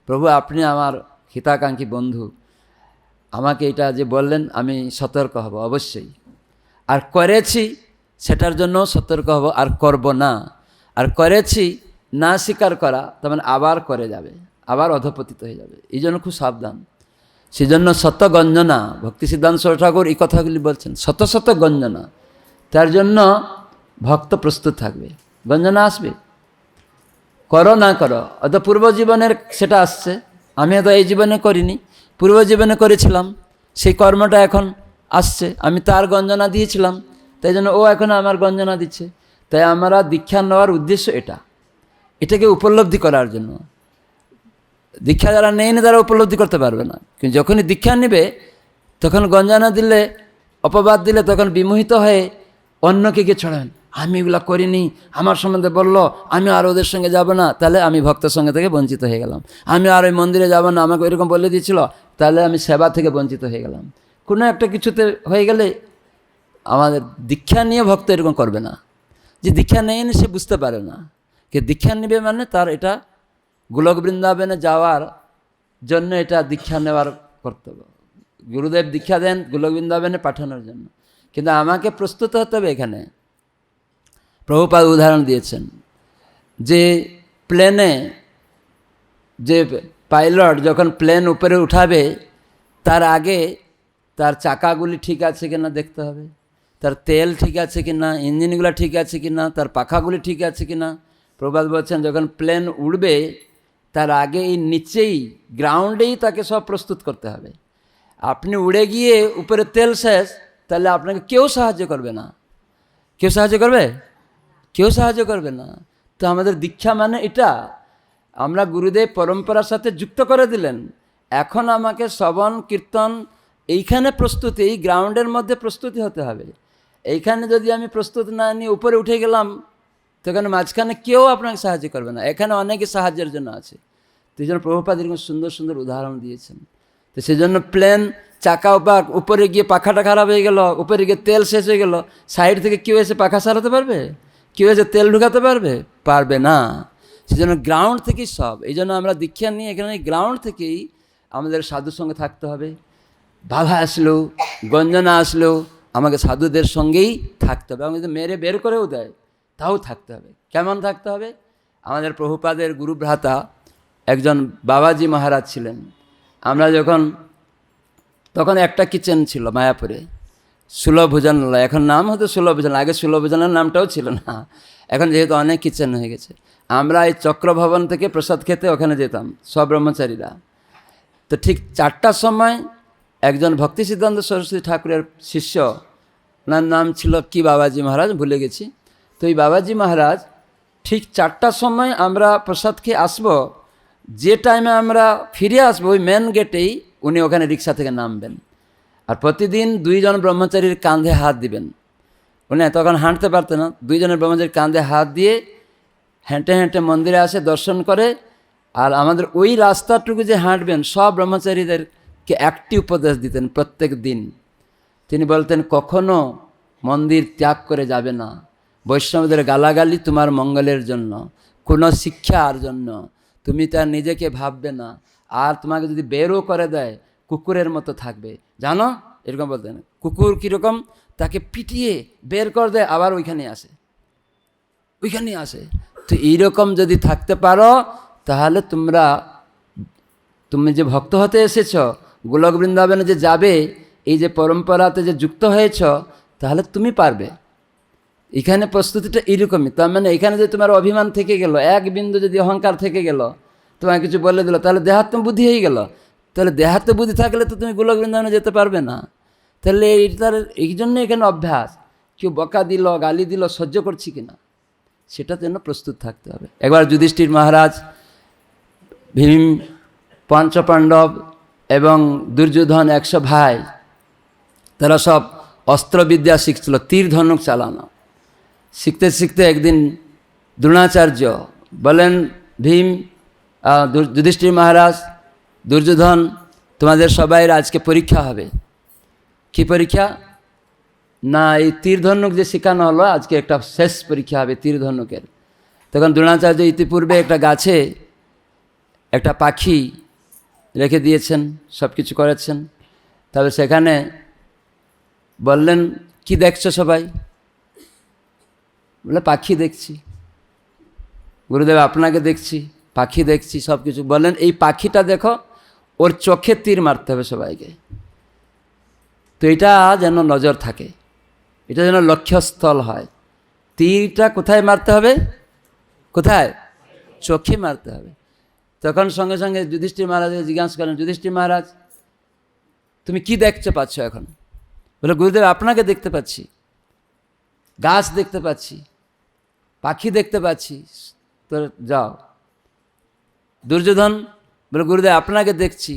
[SPEAKER 1] প্রভু আপনি আমার হিতাকাঙ্ক্ষী বন্ধু, আমাকে এটা যে বললেন আমি সতর্ক হব অবশ্যই। আর করেছি সেটার জন্য সতর্ক হব, আর করব না। আর করেছি না স্বীকার করা, তার মানে আবার করে যাবে, আবার অধপতিত হয়ে যাবে। এই জন্য খুব সাবধান। সেজন্য শত গঞ্জনা, ভক্তি সিদ্ধান্ত সরস্বতী ঠাকুর এই কথাগুলি বলছেন, শত শত গঞ্জনা। তার জন্য ভক্ত প্রস্তুত থাকবে, গঞ্জনা আসবে, করো না করো। হয়তো পূর্ব জীবনের সেটা আসছে, আমি হয়তো এই জীবনে করিনি, পূর্ব জীবনে করেছিলাম, সেই কর্মটা এখন আসছে, আমি তার গঞ্জনা দিয়েছিলাম, তাই জন্য ও এখন আমার গঞ্জনা দিচ্ছে। তাই আমরা দীক্ষা নেওয়ার উদ্দেশ্য এটাকে উপলব্ধি করার জন্য। দীক্ষা যারা নেয়নি তারা উপলব্ধি করতে পারবে না, কিন্তু যখনই দীক্ষা নেবে তখন গঞ্জনা দিলে, অপবাদ দিলে, তখন বিমোহিত হয়ে অন্যকে গিয়ে ছড়াবেন, আমি এগুলো করিনি, আমার সম্বন্ধে বললো, আমি আর ওদের সঙ্গে যাব না, তাহলে আমি ভক্তের সঙ্গে থেকে বঞ্চিত হয়ে গেলাম। আমি আর ওই মন্দিরে যাব না, আমাকে এরকম বলে দিয়েছিল, তাহলে আমি সেবা থেকে বঞ্চিত হয়ে গেলাম। কোনো একটা কিছুতে হয়ে গেলে আমাদের দীক্ষা নিয়ে ভক্ত এরকম করবে না। যে দীক্ষা নেয়নি সে বুঝতে পারে না, কে দীক্ষা নেবে মানে তার এটা গোলক বৃন্দাবনে যাওয়ার জন্য এটা দীক্ষা নেওয়ার কর্তব্য। গুরুদেব দীক্ষা দেন গোলক বৃন্দাবনে পাঠানোর জন্য, কিন্তু আমাকে প্রস্তুত হতে হবে। এখানে প্রভুপাদ উদাহরণ দিয়েছেন যে প্লেনে যে পাইলট যখন প্লেন উপরে উঠাবে তার আগে তার চাকাগুলি ঠিক আছে কিনা দেখতে হবে, তার তেল ঠিক আছে কিনা, ইঞ্জিনগুলো ঠিক আছে কিনা, তার পাখাগুলি ঠিক আছে কিনা। প্রভুপাদ বলছেন যখন প্লেন উড়বে তার আগে এই নিচেই গ্রাউন্ডেই তাকে সব প্রস্তুত করতে হবে। আপনি উড়ে গিয়ে উপরে তেল শেষ, তাহলে আপনাকে কেউ সাহায্য করবে না। কেউ সাহায্য করবে? কেউ সাহায্য করবে না। তো আমাদের দীক্ষা মানে এটা, আমরা গুরুদেব পরম্পরার সাথে যুক্ত করে দিলেন। এখন আমাকে শ্রবণ কীর্তন এইখানে প্রস্তুতি, এই গ্রাউন্ডের মধ্যে প্রস্তুতি হতে হবে। এইখানে যদি আমি প্রস্তুত না নিয়ে উপরে উঠে গেলাম, তো এখানে মাঝখানে কেউ আপনাকে সাহায্য করবে না। এখানে অনেকে সাহায্যের জন্য আছে। তো এই জন্য প্রভুপাদ এরকম সুন্দর সুন্দর উদাহরণ দিয়েছেন। তো সেই জন্য প্লেন চাকা উপরে গিয়ে পাখাটা খারাপ হয়ে গেল, উপরে গিয়ে তেল শেষ হয়ে গেল, সাইড থেকে কেউ এসে পাখা সারাতে পারবে? কেউ এসে তেল ঢুকাতে পারবে? পারবে না। সেই জন্য গ্রাউন্ড থেকেই সব। এই জন্য আমরা দীক্ষা নিয়ে এখানে গ্রাউন্ড থেকেই আমাদের সাধুর সঙ্গে থাকতে হবে। বাধা আসলেও, গঞ্জনা আসলেও আমাকে সাধুদের সঙ্গেই থাকতে হবে। আমাকে মেরে বের করেও দেয়, তাও থাকতে হবে। কেমন থাকতে হবে? আমাদের প্রভুপাদের গুরুভ্রাতা একজন বাবাজি মহারাজ ছিলেন। আমরা তখন একটা কিচেন ছিল মায়াপুরে, সুলভভোজনালয়। এখন নাম হতো সুলভভোজনালয়, আগে সুলভভোজনালয়ের নামটাও ছিল না। এখন যেহেতু অনেক কিচেন হয়ে গেছে। আমরা এই চক্রভবন থেকে প্রসাদ খেতে ওখানে যেতাম সব ব্রহ্মচারীরা। তো ঠিক 4টার সময় একজন ভক্তি সিদ্ধান্ত সরস্বতী ঠাকুরের শিষ্য, ওনার নাম ছিল কি বাবাজি মহারাজ, ভুলে গেছি। তো এই বাবাজি মহারাজ ঠিক 4টার সময় আমরা প্রসাদ খেয়ে আসবো, যে টাইমে আমরা ফিরে আসবো ওই মেন গেটেই উনি ওখানে রিক্সা থেকে নামবেন। আর প্রতিদিন 2 জন ব্রহ্মচারীর কাঁধে হাত দিবেন। উনি তখন হাঁটতে পারতেন না, 2 জনের ব্রহ্মচারীর কাঁধে হাত দিয়ে হেঁটে হেঁটে মন্দিরে আসে, দর্শন করে। আর আমাদের ওই রাস্তাটুকু যে হাঁটবেন, সব ব্রহ্মচারীদেরকে একটি উপদেশ দিতেন প্রত্যেক দিন। তিনি বলতেন, কখনো মন্দির ত্যাগ করে যাবে না। বৈষ্ণবদের গালাগালি তোমার মঙ্গলের জন্য, কোনো শিক্ষার জন্য। তুমি তার নিজেকে ভাববে না। আর তোমাকে যদি বেরও করে দেয়, কুকুরের মতো থাকবে, জানো? এরকম বলতেন। কুকুর কীরকম? তাকে পিটিয়ে বের করে দেয়, আবার ওইখানেই আসে। তো এইরকম যদি থাকতে পারো, তাহলে তুমি যে ভক্ত হতে এসেছ, গোলক বৃন্দাবনে যে যাবে, এই যে পরম্পরাতে যে যুক্ত হয়েছ, তাহলে তুমি পারবে। এখানে প্রস্তুতিটা এইরকমই। তার মানে এখানে যদি তোমার অভিমান থেকে গেল, এক বিন্দু যদি অহংকার থেকে গেল, তোমাকে কিছু বলে দিল, তাহলে দেহাত্ম বুদ্ধি হয়ে গেল। তাহলে দেহাত্ম বুদ্ধি থাকলে তো তুমি গোলক বৃন্দাবনে যেতে পারবে না। তাহলে এই জন্য এখানে অভ্যাস। কেউ বকা দিল, গালি দিল, সহ্য করছি কিনা সেটার জন্য প্রস্তুত থাকতে হবে। একবার যুধিষ্ঠির মহারাজ, ভীম, পঞ্চপাণ্ডব এবং দুর্যোধন 100 ভাই, তারা সব অস্ত্রবিদ্যা শিখছিল, তীর ধনুক চালানো। শিখতে শিখতে একদিন দ্রোণাচার্য বলেন, ভীম, যুধিষ্ঠির মহারাজ, দুর্যোধন, তোমাদের সবাইয়ের আজকে পরীক্ষা হবে। কি পরীক্ষা? না, এই তীর ধনুক যে শেখানো হলো, আজকে একটা শেষ পরীক্ষা হবে তীর ধনুকের। তখন দ্রোণাচার্য ইতিপূর্বে একটা গাছে একটা পাখি রেখে দিয়েছেন, সব কিছু করেছেন। তবে সেখানে বললেন, কি দেখছো সবাই? বলে, পাখি দেখছি। গুরুদেব, আপনাকে দেখছি, পাখি দেখছি, সব কিছু। বললেন, এই পাখিটা দেখো, ওর চোখে তীর মারতে হবে সবাইকে। তো এটা যেন নজর থাকে, এটা যেন লক্ষ্যস্থল হয়। তীরটা কোথায় মারতে হবে? কোথায়? চোখে মারতে হবে। তখন সঙ্গে সঙ্গে যুধিষ্ঠির মহারাজকে জিজ্ঞাসা করেন, যুধিষ্ঠির মহারাজ, তুমি কি দেখতে পাচ্ছ এখন? বলে, গুরুদেব, আপনাকে দেখতে পাচ্ছি, গাছ দেখতে পাচ্ছি, পাখি দেখতে পাচ্ছি, তো যাও। দুর্যোধন বলে, গুরুদেব, আপনাকে দেখছি,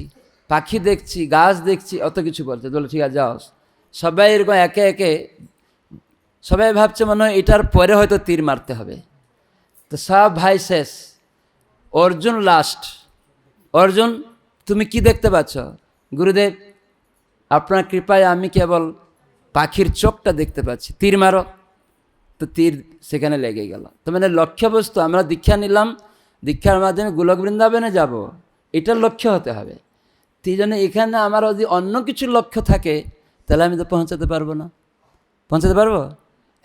[SPEAKER 1] পাখি দেখছি, গাছ দেখছি, অত কিছু বলছে। বলে, ঠিক আছে, যাও। সবাই এরকম একে একে, সবাই ভাবছে মনে হয় এটার পরে হয়তো তীর মারতে হবে। তো সব ভাই শেষ, অর্জুন লাস্ট। অর্জুন, তুমি কি দেখতে পাচ্ছ? গুরুদেব, আপনার কৃপায় আমি কেবল পাখির চোখটা দেখতে পাচ্ছি, তীর মারো। তো তীর সেখানে লেগে গেল। তো মানে লক্ষ্যবস্তু, আমরা দীক্ষা নিলাম, দীক্ষার মাধ্যমে গোলক বৃন্দাবনে যাব, এটার লক্ষ্য হতে হবে। এই জন্য এখানে আমার যদি অন্য কিছু লক্ষ্য থাকে তাহলে আমি তো পৌঁছাতে পারবো না। পৌঁছাতে পারবো?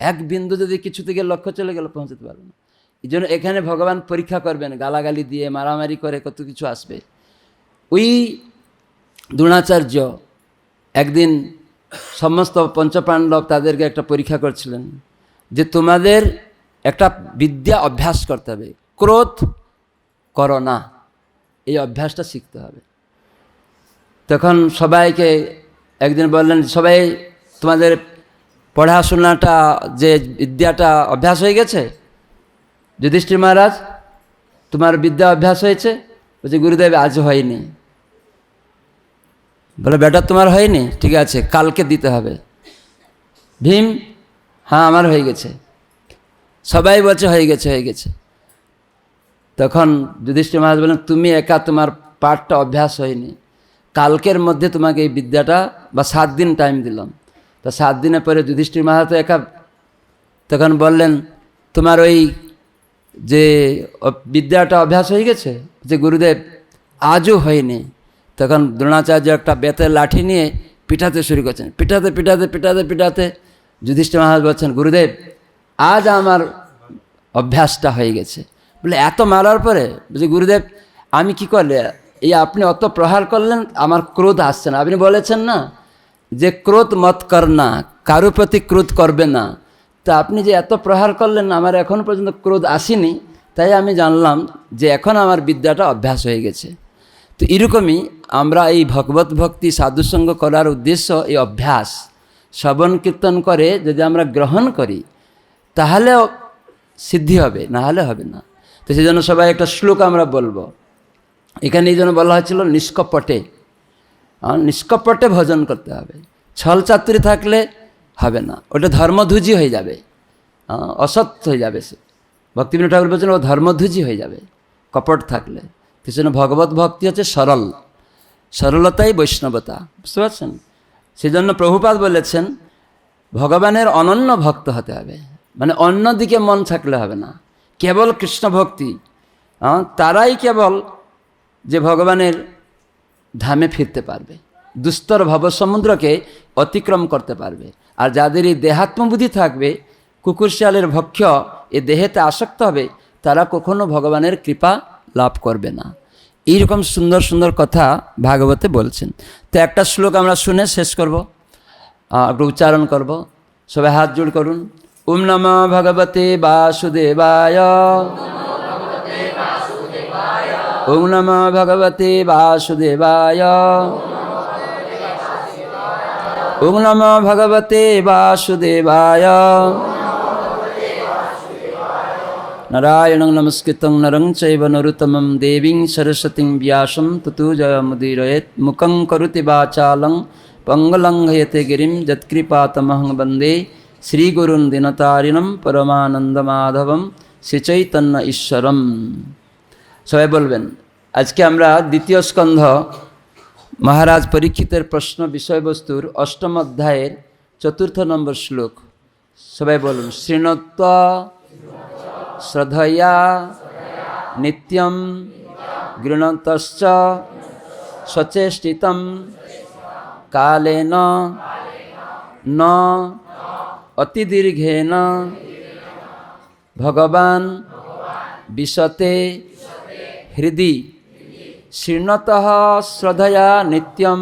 [SPEAKER 1] এক বিন্দু যদি কিছু থেকে লক্ষ্য চলে গেল পৌঁছাতে পারবো না। এই জন্য এখানে ভগবান পরীক্ষা করবেন, গালাগালি দিয়ে মারামারি করে কত কিছু আসবে। ওই দ্রোণাচার্য একদিন সমস্ত পঞ্চপাণ্ডব তাদেরকে একটা পরীক্ষা করছিলেন যে তোমাদের একটা বিদ্যা অভ্যাস করতে হবে, ক্রোধ করো না, এই অভ্যাসটা শিখতে হবে। তখন সবাইকে একদিন বললেন, সবাই তোমাদের পড়াশোনাটা যে বিদ্যাটা অভ্যাস হয়ে গেছে? যুধিষ্ঠির মহারাজ, তোমার বিদ্যা অভ্যাস হয়েছে? বলছে গুরুদেব আজ হয়নি। বলে বেটা তোমার হয়নি, ঠিক আছে কালকে দিতে হবে। ভীম, হ্যাঁ আমার হয়ে গেছে। সবাই বলছে হয়ে গেছে হয়ে গেছে। তখন যুধিষ্ঠির মহারাজ বলেন তুমি একা, তোমার পাঠটা অভ্যাস হয়নি, কালকের মধ্যে তোমাকে এই বিদ্যাটা, বা 7 দিন টাইম দিলাম। তো 7 দিনের পরে যুধিষ্ঠির মহারাজ তো একা, তখন বললেন তোমার ওই যে বিদ্যাটা অভ্যাস হয়ে গেছে? যে গুরুদেব আজও হয়নি। তখন দ্রোণাচার্য একটা বেতের লাঠি নিয়ে পিটাতে শুরু করছেন, পিটাতে পিটাতে পিটাতে পিটাতে যুধিষ্ঠির মহারাজ বলছেন গুরুদেব আজ আমার অভ্যাসটা হয়ে গেছে। বলে এত মারার পরে? বলছে গুরুদেব আমি কি করলে, এই আপনি অত প্রহার করলেন আমার ক্রোধ আসছে না, আপনি বলেছেন না যে ক্রোধ মত কর না, কারো প্রতি ক্রোধ করবে না, তা আপনি যে এত প্রহার করলেন আমার এখন পর্যন্ত ক্রোধ আসেনি, তাই আমি জানলাম যে এখন আমার বিদ্যাটা অভ্যাস হয়ে গেছে। তো এরকমই আমরা এই ভগবত ভক্তি সাধুসঙ্গ করার উদ্দেশ্য এই অভ্যাস, শ্রবণ কীর্তন করে যদি আমরা গ্রহণ করি তাহলে সিদ্ধি হবে, না হলে হবে না। তো সেই জন্য সবাই একটা শ্লোক আমরা বলবো। এখানে এই জন্য বলা হয়েছিল নিষ্কপটে, নিষ্কপটে ভজন করতে হবে। ছল চাতুরি থাকলে হবে না, ওটা ধর্মধ্বজি হয়ে যাবে, অসৎ হয়ে যাবে। সে ভক্তিবিনোদ ঠাকুর বলছেন ও ধর্মধ্বজি হয়ে যাবে কপট থাকলে। সেই জন্য ভগবত ভক্তি হচ্ছে সরল, সরলতাই বৈষ্ণবতা, বুঝতে পারছেন? সেই জন্য প্রভুপাদ বলেছেন ভগবানের অনন্য ভক্ত হতে হবে, মানে অন্যদিকে মন থাকলে হবে না, কেবল কৃষ্ণ ভক্তি। তারাই কেবল যে ভগবানের ধামে ফিরতে পারবে, দুস্তর ভবসমুদ্রকে অতিক্রম করতে পারবে। আর যাদের এই দেহাত্মবুদ্ধি থাকবে, কুকুর শিয়ালের ভক্ষ্য এ দেহেতে আসক্ত হবে, তারা কখনো ভগবানের কৃপা লাভ করবে না। এইরকম সুন্দর সুন্দর কথা ভাগবতে বলছেন। তো একটা শ্লোক আমরা শুনে শেষ করব, একটু উচ্চারণ করব। সবাই হাত জোড় করুন। ওম নমো ভগবতে বাসুদেবায়, ওম নমো ভগবতে বাসুদেবায়, ওম নমো ভগবতে বাসুদেবায়। নারায়ণং নমস্কৃতং নরং চৈব নরোত্তমং দেবীং সরস্বতীং ব্যাসং ততো জয়মুদীরয়েৎ। মুখং করোতি বাচালং পঙ্গলং হয়তে গিরিম যৎকৃপাতমহং বন্দে শ্রীগুরুন দীনতারিণম পরমানন্দমাধবম শ্রীচৈতন্য ঈশ্বরম। সবাই বলবেন। আজকে আমরা দ্বিতীয় স্কন্ধ মহারাজ পরীক্ষিতের প্রশ্ন বিষয়বস্তুর 8ম অধ্যায়ের 4th নম্বর শ্লোক। সবাই বলুন। শৃণুত্ব শ্রদ্ধয়া নিত্যম গৃণন্তশ্চ সচেষ্টিতম কালেন ন অতিদীর্ঘেন ভগবান বিশতে হৃদি শৃণ্বতঃ শ্রদ্ধয়া নিত্যম,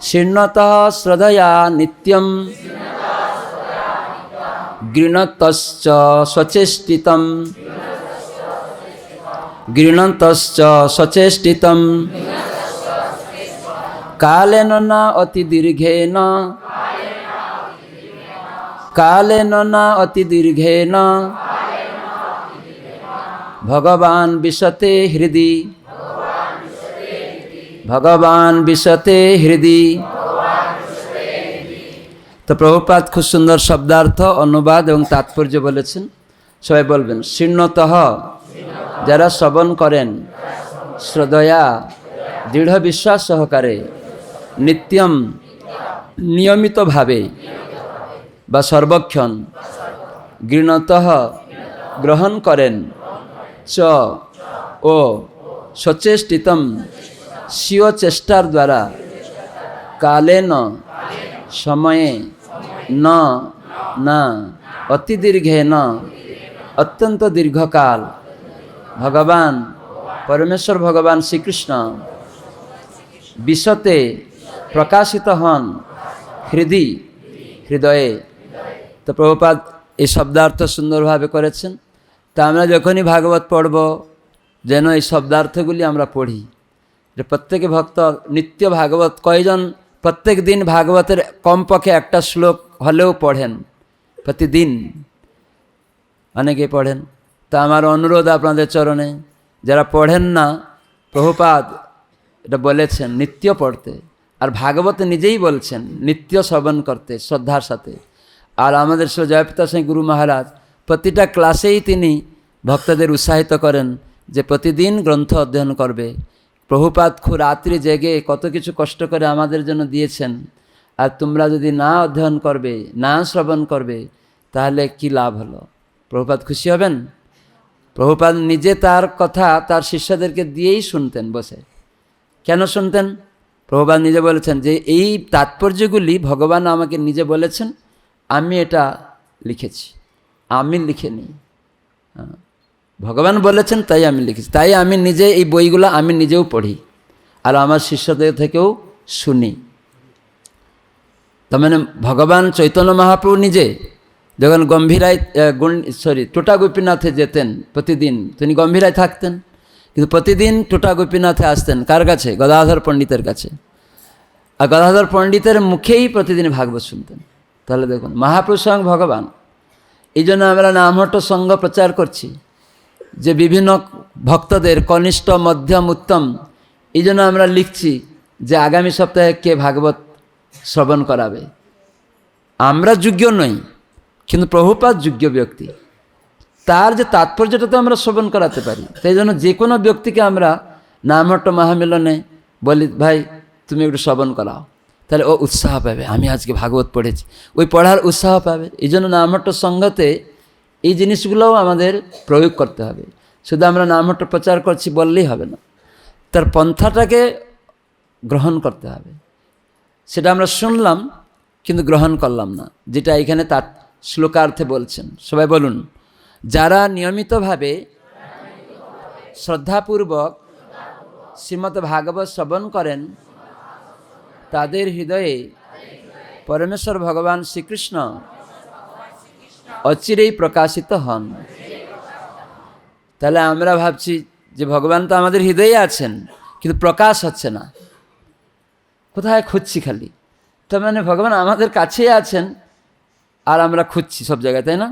[SPEAKER 1] শৃণ্বতঃ শ্রদ্ধয়া নিত্যম গৃণতশ্চ সচেষ্টিতম, গৃণতশ্চ সচেষ্টিতম কালেন না অতিদীর্ঘেন, কালেন না অতিদীর্ঘেন ভগবান বিশতে হৃদি, ভগবান বিশতে হৃদি। তো প্রভুপাদ খুব সুন্দর শব্দার্থ, অনুবাদ এবং তাৎপর্য বলেছেন। সবাই বলবেন। শৃণ্বতঃ যারা শ্রবণ করেন, শ্রদ্ধয়া দৃঢ় বিশ্বাস সহকারে, নিত্যম নিয়মিতভাবে, বা সর্বক্ষণ গৃণতঃ গ্রহণ করেন চ ও সচেষ্টিতম স্বীয় চেষ্টার দ্বারা কালেন সময়ে ন না অতি দীর্ঘেন অত্যন্ত দীর্ঘকাল ভগবান পরমেশ্বর ভগবান শ্রীকৃষ্ণ বিশতে প্রকাশিত হন হৃদয়ে। তো প্রভুপাদ এই শব্দার্থ সুন্দরভাবে করেছেন। তা আমরা যখনই ভাগবত পড়ব যেন এই শব্দার্থগুলি আমরা পড়ি। যে প্রত্যেকে ভক্ত নিত্য ভাগবত কয়জন প্রত্যেক দিন ভাগবতের কমপক্ষে একটা শ্লোক হলেও পড়েন প্রতিদিন? অনেকে পড়েন। তা আমার অনুরোধ আপনাদের চরণে, যারা পড়েন না, প্রভুপাদ এটা বলেছেন নিত্য পড়তে, আর ভাগবত নিজেই বলছেন নিত্য শ্রবণ করতে শ্রদ্ধার সাথে। আর আমাদের জয়প্রতাপ সিং গুরু মহারাজ প্রতিটা ক্লাসেই তিনি ভক্তদের উৎসাহিত করেন যে প্রতিদিন গ্রন্থ অধ্যয়ন করবে। প্রভুপাদ খুব রাত্রি জেগে কত কিছু কষ্ট করে আমাদের জন্য দিয়েছেন, আর তোমরা যদি না অধ্যয়ন করবে, না শ্রবণ করবে, তাহলে কি লাভ হলো? প্রভুপাদ খুশি হবেন? প্রভুপাদ নিজে তার কথা তার শিষ্যদেরকে দিয়েই শুনতেন বসে। কেন শুনতেন? প্রভুপাদ নিজে বলেছেন যে এই তাৎপর্যগুলি ভগবান আমাকে নিজে বলেছেন, আমি এটা লিখেছি, আমি লিখিনি। ভগবান বলেছেন তাই আমি লিখেছি, তাই আমি নিজে এই বইগুলো আমি নিজেও পড়ি আর আমার শিষ্যদের থেকেও শুনি। তার মানে ভগবান চৈতন্য মহাপ্রভু নিজে যখন গম্ভীরায় টোটা গোপীনাথে যেতেন প্রতিদিন, তিনি গম্ভীরায় থাকতেন, কিন্তু প্রতিদিন টোটা গোপীনাথে আসতেন কার কাছে? গদাধর পণ্ডিতের কাছে। আর গদাধর পণ্ডিতের মুখেই প্রতিদিন ভাগবত শুনতেন। তাহলে দেখুন মহাপ্রভু স্বয়ং ভগবান। এই জন্য আমরা নামহট্ট সংঘ প্রচার করছি যে বিভিন্ন ভক্তদের কনিষ্ঠ মধ্যম উত্তম, এই জন্য আমরা লিখছি যে আগামী সপ্তাহে কে ভাগবত শ্রবণ করাবে। আমরা যোগ্য নই, কিন্তু প্রভুপাদ যোগ্য ব্যক্তি, তার যে তাৎপর্যটা তো আমরা শ্রবণ করাতে পারি। তাই জন্য যে কোনো ব্যক্তিকে আমরা নামহট্ট মহামিলনে বলি, ভাই তুমি একটু শ্রবণ করাও, তাহলে ও উৎসাহ পাবে, আমি আজকে ভাগবত পড়েছি, ওই পড়ার উৎসাহ পাবে। এই জন্য নামহট্ট সংঘতে এই জিনিসগুলোও আমাদের প্রয়োগ করতে হবে। শুধু আমরা নামহট্ট প্রচার করছি বললেই হবে না, তার পন্থাটাকে গ্রহণ করতে হবে। সেটা আমরা শুনলাম কিন্তু গ্রহণ করলাম না, যেটা এখানে তার শ্লোকার্থে বলছেন। সবাই বলুন, যারা নিয়মিতভাবে শ্রদ্ধাপূর্বক শ্রীমদ্ ভাগবত শ্রবণ করেন তাদের হৃদয়ে পরমেশ্বর ভগবান শ্রীকৃষ্ণ অচিরেই প্রকাশিত হন। তাহলে আমরা ভাবছি যে ভগবান তো আমাদের হৃদয়ে আছেন, কিন্তু প্রকাশ হচ্ছে না, কোথায় খুঁজছি খালি। তার মানে ভগবান আমাদের কাছেই আছেন আর আমরা খুঁজছি সব জায়গায়, তাই না?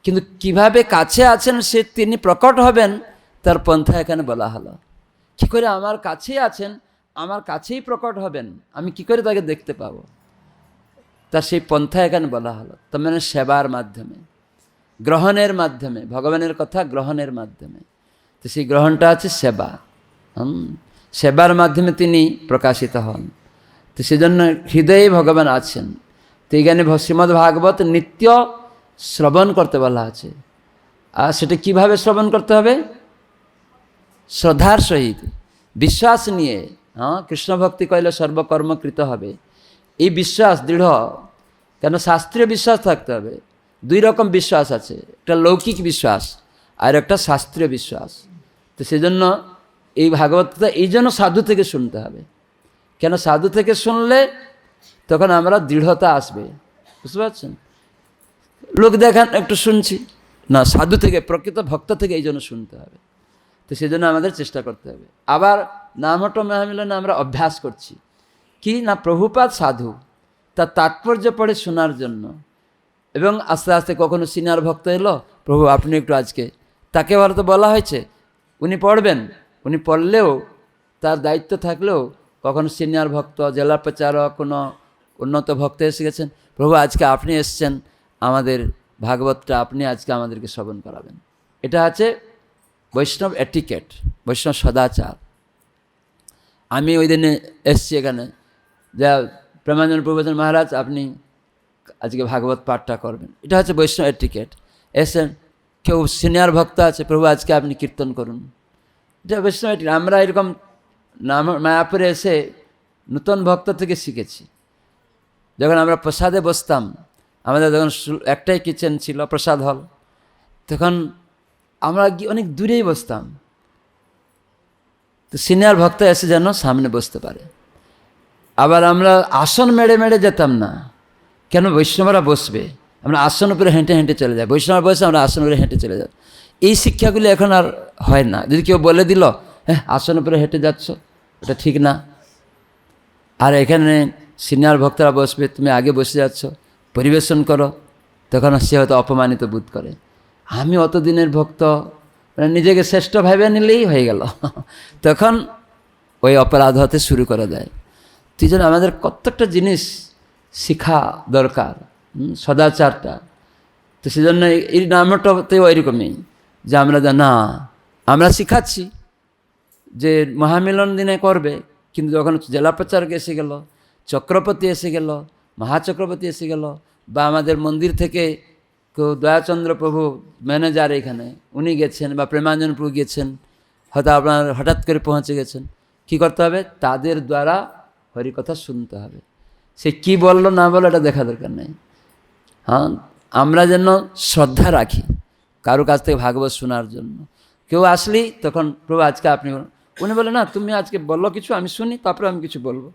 [SPEAKER 1] কিন্তু কিভাবে কাছে আছেন সে তিনি প্রকট হবেন, তার পন্থা এখানে বলা হলো। কী করে আমার কাছেই আছেন, আমার কাছেই প্রকট হবেন, আমি কি করে তাকে দেখতে পাবো, তার সেই পন্থা এখানে বলা হলো। তার মানে সেবার মাধ্যমে, গ্রহণের মাধ্যমে, ভগবানের কথা গ্রহণের মাধ্যমে। তো সেই গ্রহণটা আছে সেবা। সেবার মাধ্যমে তিনি প্রকাশিত হন। তো সেজন্য হৃদয়ে ভগবান আছেন। তো এখানে শ্রীমদ্ ভাগবত নিত্য শ্রবণ করতে বলা আছে। আর সেটা কিভাবে শ্রবণ করতে হবে? শ্রদ্ধার সহিত, বিশ্বাস নিয়ে। কৃষ্ণ ভক্তি কইলে সর্বকর্মকৃত হবে, এই বিশ্বাস দৃঢ়। কেন? শাস্ত্রীয় বিশ্বাস থাকতে হবে। দুই রকম বিশ্বাস আছে, একটা লৌকিক বিশ্বাস আর একটা শাস্ত্রীয় বিশ্বাস। তো সেজন্য এই ভাগবতটা এই জন্য সাধু থেকে শুনতে হবে। কেন? সাধু থেকে শুনলে তখন আমরা দৃঢ়তা আসবে, বুঝতে পারছেন? লোক দেখান একটু শুনছি না, সাধু থেকে, প্রকৃত ভক্ত থেকে এই জন্য শুনতে হবে। তো সেজন্য আমাদের চেষ্টা করতে হবে। আবার নামহট্ট মহামিলনে আমরা অভ্যাস করছি কি না, প্রভুপাদ সাধু, তার তাৎপর্য পড়ে শোনার জন্য। এবং আস্তে আস্তে কখনো সিনিয়র ভক্ত এলো, প্রভু আপনি একটু আজকে, তাকে হয়তো বলা হয়েছে উনি পড়বেন, উনি পড়লেও তার দায়িত্ব থাকলেও কখনো সিনিয়র ভক্ত, জেলা প্রচারক, কোনো উন্নত ভক্ত এসে গেছেন, প্রভু আজকে আপনি এসছেন, আমাদের ভাগবতটা আপনি আজকে আমাদেরকে শ্রবণ করাবেন। এটা আছে বৈষ্ণব এটিকেট, বৈষ্ণব সদাচার। আমি ওই দিনে এসছি এখানে, যা প্রেমানন্দ প্রভু বলছেন, মহারাজ আপনি আজকে ভাগবত পাঠটা করবেন। এটা হচ্ছে বৈষ্ণব এটিকেট। এসেন, কেউ সিনিয়র ভক্ত আছে, প্রভু আজকে আপনি কীর্তন করুন, এটা বৈষ্ণব এটিকেট। আমরা এরকম মায়াপুরে এসে নূতন ভক্ত থেকে শিখেছি। যখন আমরা প্রসাদে বসতাম, আমাদের যখন একটাই কিচেন ছিল, প্রসাদ হল, তখন আমরা অনেক দূরেই বসতাম। তো সিনিয়র ভক্ত এসে যেন সামনে বসতে পারে। আবার আমরা আসন মেড়ে মেড়ে যেতাম না, কেন বৈষ্ণবরা বসবে, আমরা আসন উপরে হেঁটে হেঁটে চলে যাই। বৈষ্ণব বসে আমরা আসন উপরে হেঁটে চলে যাই। এই শিক্ষাগুলি এখন আর হয় না। যদি কেউ বলে দিল, হ্যাঁ আসন উপরে হেঁটে যাচ্ছ, এটা ঠিক না। আর এখানে সিনিয়র ভক্তরা বসবে, তুমি আগে বসে যাচ্ছ, পরিবেশন করো, তখন সে হয়তো অপমানিত বোধ করে। আমি অত দিনের ভক্ত, মানে নিজেকে শ্রেষ্ঠ ভেবে নিলেই হয়ে গেল, তখন ওই অপরাধ হতে শুরু করে দেয়। তুই যেন আমাদের প্রত্যেকটা জিনিস শিখা দরকার, সদাচারটা। তো সেজন্য এই নামটাতেও এরকমই, যে আমরা না আমরা শিখাচ্ছি যে মহামিলন দিনে করবে, কিন্তু যখন জেলা প্রচারক এসে গেল, চক্রবর্তী এসে গেল, মহাচক্রবর্তী এসে গেল, বা আমাদের মন্দির থেকে কেউ দয়াচন্দ্র প্রভু ম্যানেজার এখানে উনি গেছেন, বা প্রেমাঞ্জন প্রভু গেছেন, হয়তো আপনার হঠাৎ করে পৌঁছে গেছেন, কি করতে হবে, তাদের দ্বারা হরিকথা শুনতে হবে। সে কি বললো না বললো এটা দেখা দরকার নেই। হ্যাঁ, আমরা যেন শ্রদ্ধা রাখি কারো কাছ থেকে ভাগবত শোনার জন্য। কেউ আসলেই তখন প্রভু আজকে আপনি, উনি বলে না তুমি আজকে বললো কিছু, আমি শুনি, তারপরে আমি কিছু বলবো।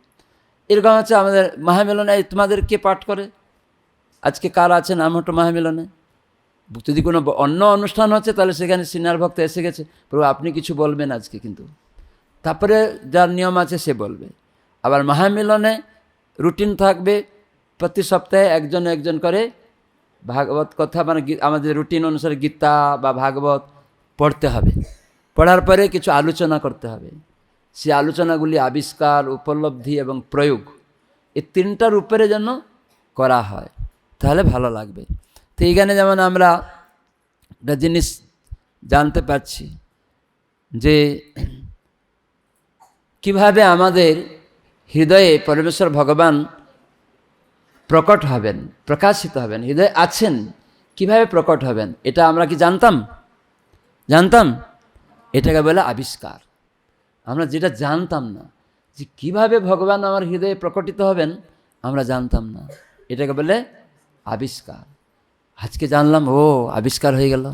[SPEAKER 1] এরকম হচ্ছে আমাদের মহামিলনে। তোমাদের কে পাঠ করে আজকে, কার আছে নাম হতো মহামিলনে? যদি কোনো অন্য অনুষ্ঠান হচ্ছে তাহলে সেখানে সিনিয়র ভক্ত এসে গেছে, প্রভু আপনি কিছু বলবেন আজকে, কিন্তু তারপরে যার নিয়ম আছে সে বলবে। আবার মহামিলনে রুটিন থাকবে, প্রতি সপ্তাহে একজন একজন করে ভাগবত কথা, মানে আমাদের রুটিন অনুসারে গীতা বা ভাগবত পড়তে হবে। পড়ার পরে কিছু আলোচনা করতে হবে। সেই আলোচনাগুলি আবিষ্কার, উপলব্ধি এবং প্রয়োগ, এই তিনটার উপরে যেন করা হয়, তাহলে ভালো লাগবে। তো এইখানে যেমন আমরা একটা জিনিস জানতে পারছি যে কিভাবে আমাদের হৃদয়ে পরমেশ্বর ভগবান প্রকট হবেন, প্রকাশিত হবেন, হৃদয়ে আছেন, কিভাবে প্রকট হবেন, এটা আমরা কি জানতাম? এটাকে বলে আবিষ্কার। আমরা যেটা জানতাম না, যে কিভাবে ভগবান আমার হৃদয়ে প্রকটিত হবেন, আমরা জানতাম না, এটাকে বলে আবিষ্কার। আজকে জানলাম, ও আবিষ্কার হয়ে গেল।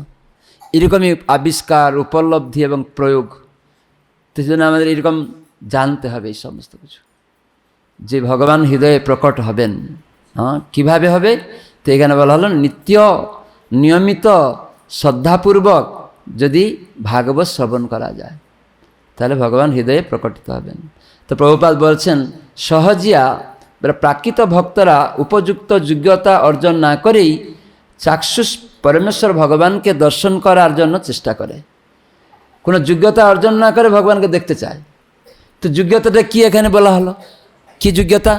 [SPEAKER 1] এরকমই আবিষ্কার, উপলব্ধি এবং প্রয়োগ। তো সেজন্য আমাদের এরকম জানতে হবে এই সমস্ত কিছু, যে ভগবান হৃদয়ে প্রকট হবেন। হ্যাঁ, কীভাবে হবে? তো এখানে বলা হলো নিত্য নিয়মিত শ্রদ্ধাপূর্বক যদি ভাগবত শ্রবণ করা যায়, তাহলে ভগবান হৃদয়ে প্রকটিত হবেন। তো প্রভুপাদ বলছেন, সহজিয়া প্রাকৃত ভক্তরা উপযুক্ত যোগ্যতা অর্জন না করেই চাক্ষুষ পরমেশ্বর ভগবানকে দর্শন করার জন্য চেষ্টা করে। কোনো যোগ্যতা অর্জন না করে ভগবানকে দেখতে চায়। তো যোগ্যতাটা কি এখানে বলা হলো? কি যোগ্যতা?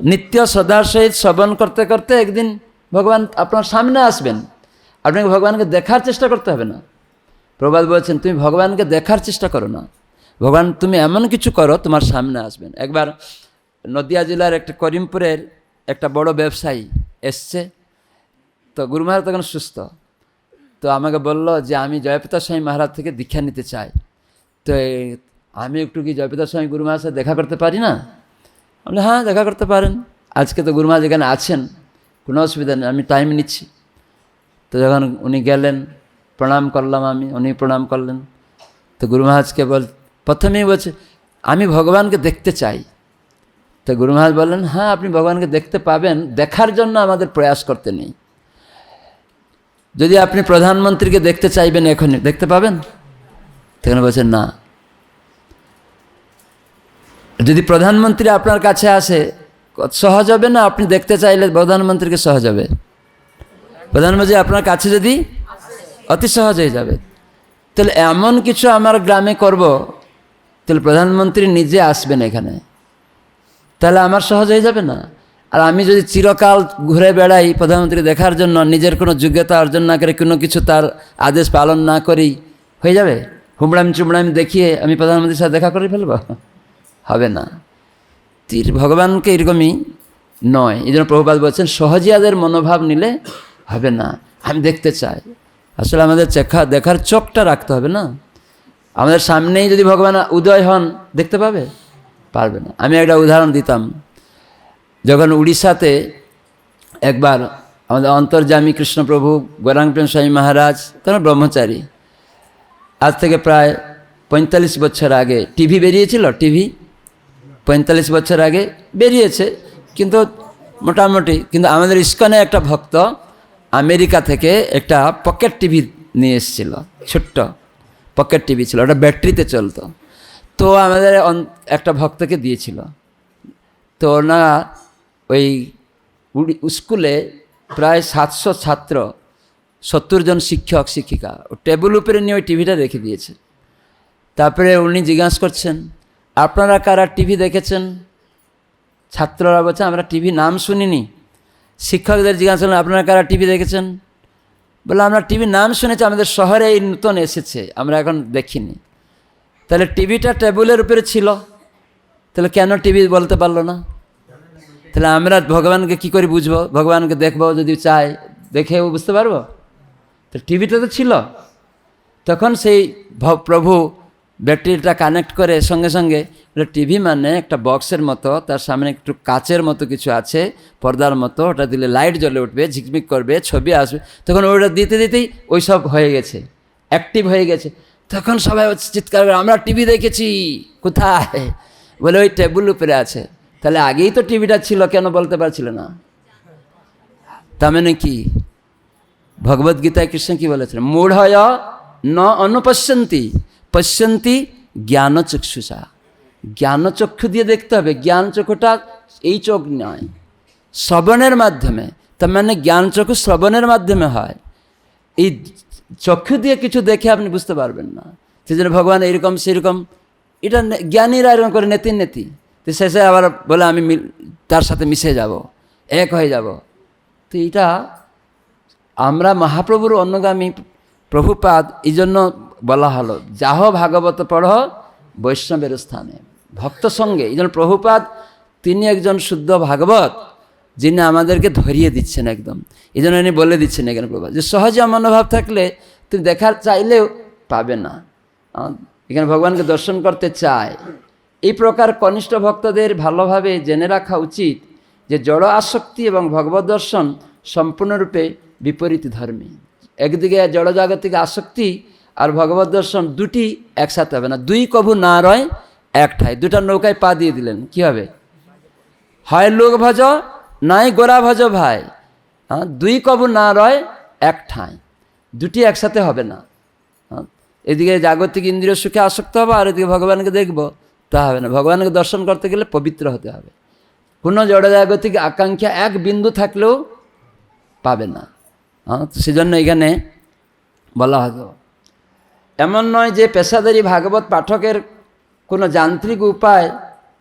[SPEAKER 1] নিত্য শ্রদ্ধার সহিত শ্রবণ করতে করতে একদিন ভগবান আপনার সামনে আসবেন, আপনাকে ভগবানকে দেখার চেষ্টা করতে হবে না। প্রভুপাদ বলছেন, তুমি ভগবানকে দেখার চেষ্টা করো না, ভগবান তুমি এমন কিছু করো তোমার সামনে আসবেন। একবার নদিয়া জেলার একটা করিমপুরের একটা বড় ব্যবসায়ী এসছে, তো গুরু মহারাজ তখন সুস্থ, তো আমাকে বলল যে আমি জয়প্রতাপ স্বামী মহারাজ থেকে দীক্ষা নিতে চাই, তো আমি একটু কি জয়প্রতাপ স্বামী গুরু মহারাজের সাথে দেখা করতে পারি না? বললে হ্যাঁ দেখা করতে পারেন, আজকে তো গুরু মহারাজ এখানে আছেন, কোনো অসুবিধা নেই, আমি টাইম নিচ্ছি। তো যখন উনি গেলেন, প্রণাম করলাম আমি, উনি প্রণাম করলেন। তো গুরু মহারাজকে প্রথমেই বলছে আমি ভগবানকে দেখতে চাই। তো গুরু মহারাজ বললেন, হ্যাঁ আপনি ভগবানকে দেখতে পাবেন, দেখার জন্য আমাদের প্রয়াস করতে নেই। যদি আপনি প্রধানমন্ত্রীকে দেখতে চাইবেন এখনই দেখতে পাবেন? তখন বলছেন না। যদি প্রধানমন্ত্রী আপনার কাছে আসে সহজ হবে না? আপনি দেখতে চাইলে প্রধানমন্ত্রীকে সহজ হবে। প্রধানমন্ত্রী আপনার কাছে যদি অতি সহজ হয়ে যাবে, তাহলে এমন কিছু আমার গ্রামে করব, তাহলে প্রধানমন্ত্রী নিজে আসবেন এখানে, তাহলে আমার সহজ হয়ে যাবে না? আর আমি যদি চিরকাল ঘুরে বেড়াই প্রধানমন্ত্রী দেখার জন্য, নিজের কোনো যোগ্যতা অর্জন না করে, কোনো কিছু তার আদেশ পালন না করেই হয়ে যাবে? হুমড়ামি চুমড়ামি দেখিয়ে আমি প্রধানমন্ত্রীর সাথে দেখা করে ফেলব? হবে না। তীর ভগবানকে এরকমই নয়। এই জন্য প্রভুপাদ বলছেন সহজিয়াদের মনোভাব নিলে হবে না, আমি দেখতে চাই। আসলে আমাদের দেখার চোখটা রাখতে হবে না। আমাদের সামনেই যদি ভগবান উদয় হন দেখতে পারবে না। আমি একটা উদাহরণ দিতাম, যখন উড়িষ্যাতে একবার আমাদের অন্তর্যামী কৃষ্ণপ্রভু গৌরাঙ্গ প্রেম স্বামী মহারাজ, তখন ব্রহ্মচারী, আজ থেকে প্রায় 45 বছর আগে টিভি বেরিয়েছিল। টিভি 45 বছর আগে বেরিয়েছে, কিন্তু মোটামুটি। কিন্তু আমাদের ইস্কনে একটা ভক্ত আমেরিকা থেকে একটা পকেট টিভি নিয়ে এসেছিল, ছোট্ট পকেট টিভি ছিল, ওটা ব্যাটারিতে চলতো। তো আমাদের একটা ভক্তকে দিয়েছিল। তো না ওই স্কুলে প্রায় 700 ছাত্র, 70 জন শিক্ষক শিক্ষিকা, টেবিল উপরে নিয়ে ওই টিভিটা রেখে দিয়েছে। তারপরে উনি জিজ্ঞাসা করছেন, আপনারা কারা টিভি দেখেছেন? ছাত্ররা বলছে আমরা টিভি নাম শুনিনি। শিক্ষকদের জিজ্ঞাসা করলেন, আপনারা কারা টিভি দেখেছেন? বলে আমরা টিভি নাম শুনেছি, আমাদের শহরে এই নতুন এসেছে, আমরা এখন দেখিনি। তাহলে টিভিটা টেবিলের উপরে ছিল, তাহলে কেন টিভি বলতে পারলো না? তাহলে আমরা ভগবানকে কি করে বুঝবো? ভগবানকে দেখবো যদি চাই, দেখেও বুঝতে পারবো? তো টিভিটা তো ছিল। তখন সেই প্রভু ব্যাটারিটা কানেক্ট করে সঙ্গে সঙ্গে, টিভি মানে একটা বক্সের মতো, তার সামনে একটু কাচের মতো কিছু আছে, পর্দার মতো, ওটা দিলে লাইট জ্বলে উঠবে, ঝিকমিক করবে, ছবি আসবে। তখন ওটা দিতে দিতেই ওই সব হয়ে গেছে, অ্যাক্টিভ হয়ে গেছে। তখন সবাই চিৎকার করে, আমরা টিভি দেখেছি। কোথায়? বলে ওই টেবিল উপরে আছে। তাহলে আগেই তো টিভিটা ছিল, কেন বলতে পারছিল না? তার মানে কি? ভগবদ্গীতায় কৃষ্ণ কি বলেছেন? মূঢ়য় ন অনুপশ্যন্তি পশ্যন্তি জ্ঞানচক্ষুষা। জ্ঞানচক্ষু দিয়ে দেখতে হবে। জ্ঞান চক্ষুটা এই চোখ নয়, শ্রবণের মাধ্যমে। তার মানে জ্ঞান চক্ষু শ্রবণের মাধ্যমে হয়। এই চক্ষু দিয়ে কিছু দেখে আপনি বুঝতে পারবেন না। সেই জন্য ভগবান এইরকম সেরকম, এটা জ্ঞানীরা এরকম করে নেতি তো শেষে আবার বলে আমি তার সাথে মিশে যাব, এক হয়ে যাব। তো এটা আমরা মহাপ্রভুর অনুগামী, প্রভুপাদ এই জন্য বলা হলো, যাহ ভাগবত পড়হ বৈষ্ণবের স্থানে, ভক্ত সঙ্গে। এই জন্য প্রভুপাদ তিনি একজন শুদ্ধ ভাগবত, যিনি আমাদেরকে ধরিয়ে দিচ্ছেন একদম। এই জন্য উনি বলে দিচ্ছেন এখানে প্রভুপাদ যে সহজে মনোভাব থাকলে তুমি দেখার চাইলেও পাবে না। এখানে ভগবানকে দর্শন করতে চায়। এই প্রকার কনিষ্ঠ ভক্তদের ভালোভাবে জেনে রাখা উচিত যে জড় আসক্তি এবং ভগবত দর্শন সম্পূর্ণরূপে বিপরীত ধর্মী। একদিকে জড় জাগতিক আসক্তি আর ভগবত দর্শন দুটি একসাথে হবে না। দুই কভু না রয় এক ঠাই। দুটা নৌকায় পা দিয়ে দিলেন, কি হবে? হয় লোক ভজ নাই গোরা ভজ ভাই। দুই কভু না রয় এক ঠাই, দুটি একসাথে হবে না। এদিকে জাগতিক ইন্দ্রিয় সুখে আসক্ত হবে, আর এদিকে ভগবানকে দেখব, তা হবে না। ভগবানকে দর্শন করতে গেলে পবিত্র হতে হবে। কোনো জড়জাগতিক আকাঙ্ক্ষা এক বিন্দু থাকলেও পাবে না। সেজন্য এখানে বলা হলো, এমন নয় যে পেশাদারী ভাগবত পাঠকের কোনো যান্ত্রিক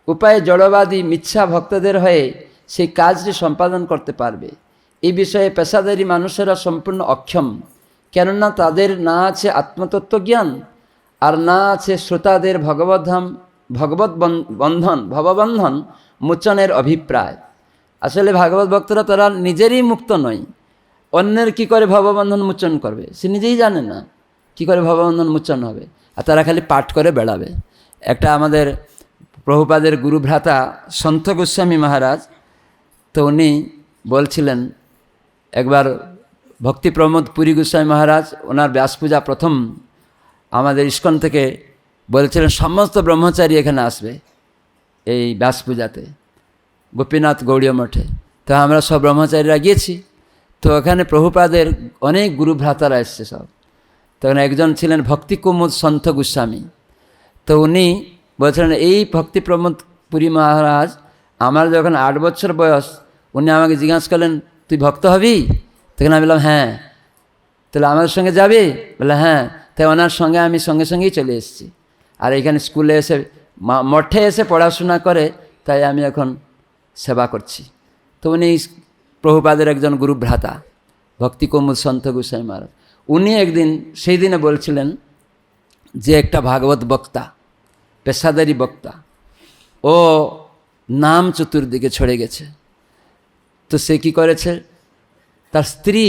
[SPEAKER 1] উপায়ে জড়বাদী মিথ্যা ভক্তদের হয়ে সেই কাজটি সম্পাদন করতে পারবে। এই বিষয়ে পেশাদারী মানুষেরা সম্পূর্ণ অক্ষম, কেননা তাদের না আছে আত্মতত্ত্ব জ্ঞান, আর না আছে শ্রোতাদের ভববন্ধন মোচনের অভিপ্রায়। আসলে ভাগবত ভক্তরা তারা নিজেরই মুক্ত নয়, অন্যের কি করে ভববন্ধন মোচন করবে সে নিজেই জানে না, কি করে ভববন্ধন মোচন হবে। আর তারা খালি পাঠ করে বেড়াবে। একটা আমাদের প্রভুপাদের গুরুভ্রাতা সন্ত গোস্বামী মহারাজ, তো উনি বলছিলেন একবার ভক্তি প্রমোদ পুরী গোস্বামী মহারাজ, ওনার ব্যাস পূজা প্রথম আমাদের ইস্কন থেকে বলেছিলেন সমস্ত ব্রহ্মচারী এখানে আসবে এই ব্যাস পূজাতে, গোপীনাথ গৌড়ীয় মঠে। তো আমরা সব ব্রহ্মচারীরা গিয়েছি। তো ওখানে প্রভুপাদের অনেক গুরুভ্রাতারা এসছে সব। তখন একজন ছিলেন ভক্তি কুমুদ সন্ত গোস্বামী। তো উনি বলছিলেন, এই ভক্তি প্রমোদ পুরী মহারাজ আমার যখন 8 বছর বয়স, উনি আমাকে জিজ্ঞাসা করলেন তুই ভক্ত হবি? তখন আমি বললাম হ্যাঁ। তাহলে আমাদের সঙ্গে যাবি? বলে হ্যাঁ। তাই ওনার সঙ্গে আমি সঙ্গে সঙ্গেই চলে এসেছি। আর এখানে স্কুলে এসে মঠে এসে পড়াশোনা করে, তাই আমি এখন সেবা করছি। তো উনি প্রভুপাদের একজন গুরুভ্রাতা ভক্তি কুমুদ সন্ত গোস্বামী মহারাজ। উনি একদিন সেই দিনে বলছিলেন যে একটা ভাগবত বক্তা, পেশাদারী বক্তা, ও নাম চতুর্দিকে ছড়ে গেছে। তো সে কী করেছে, তার স্ত্রী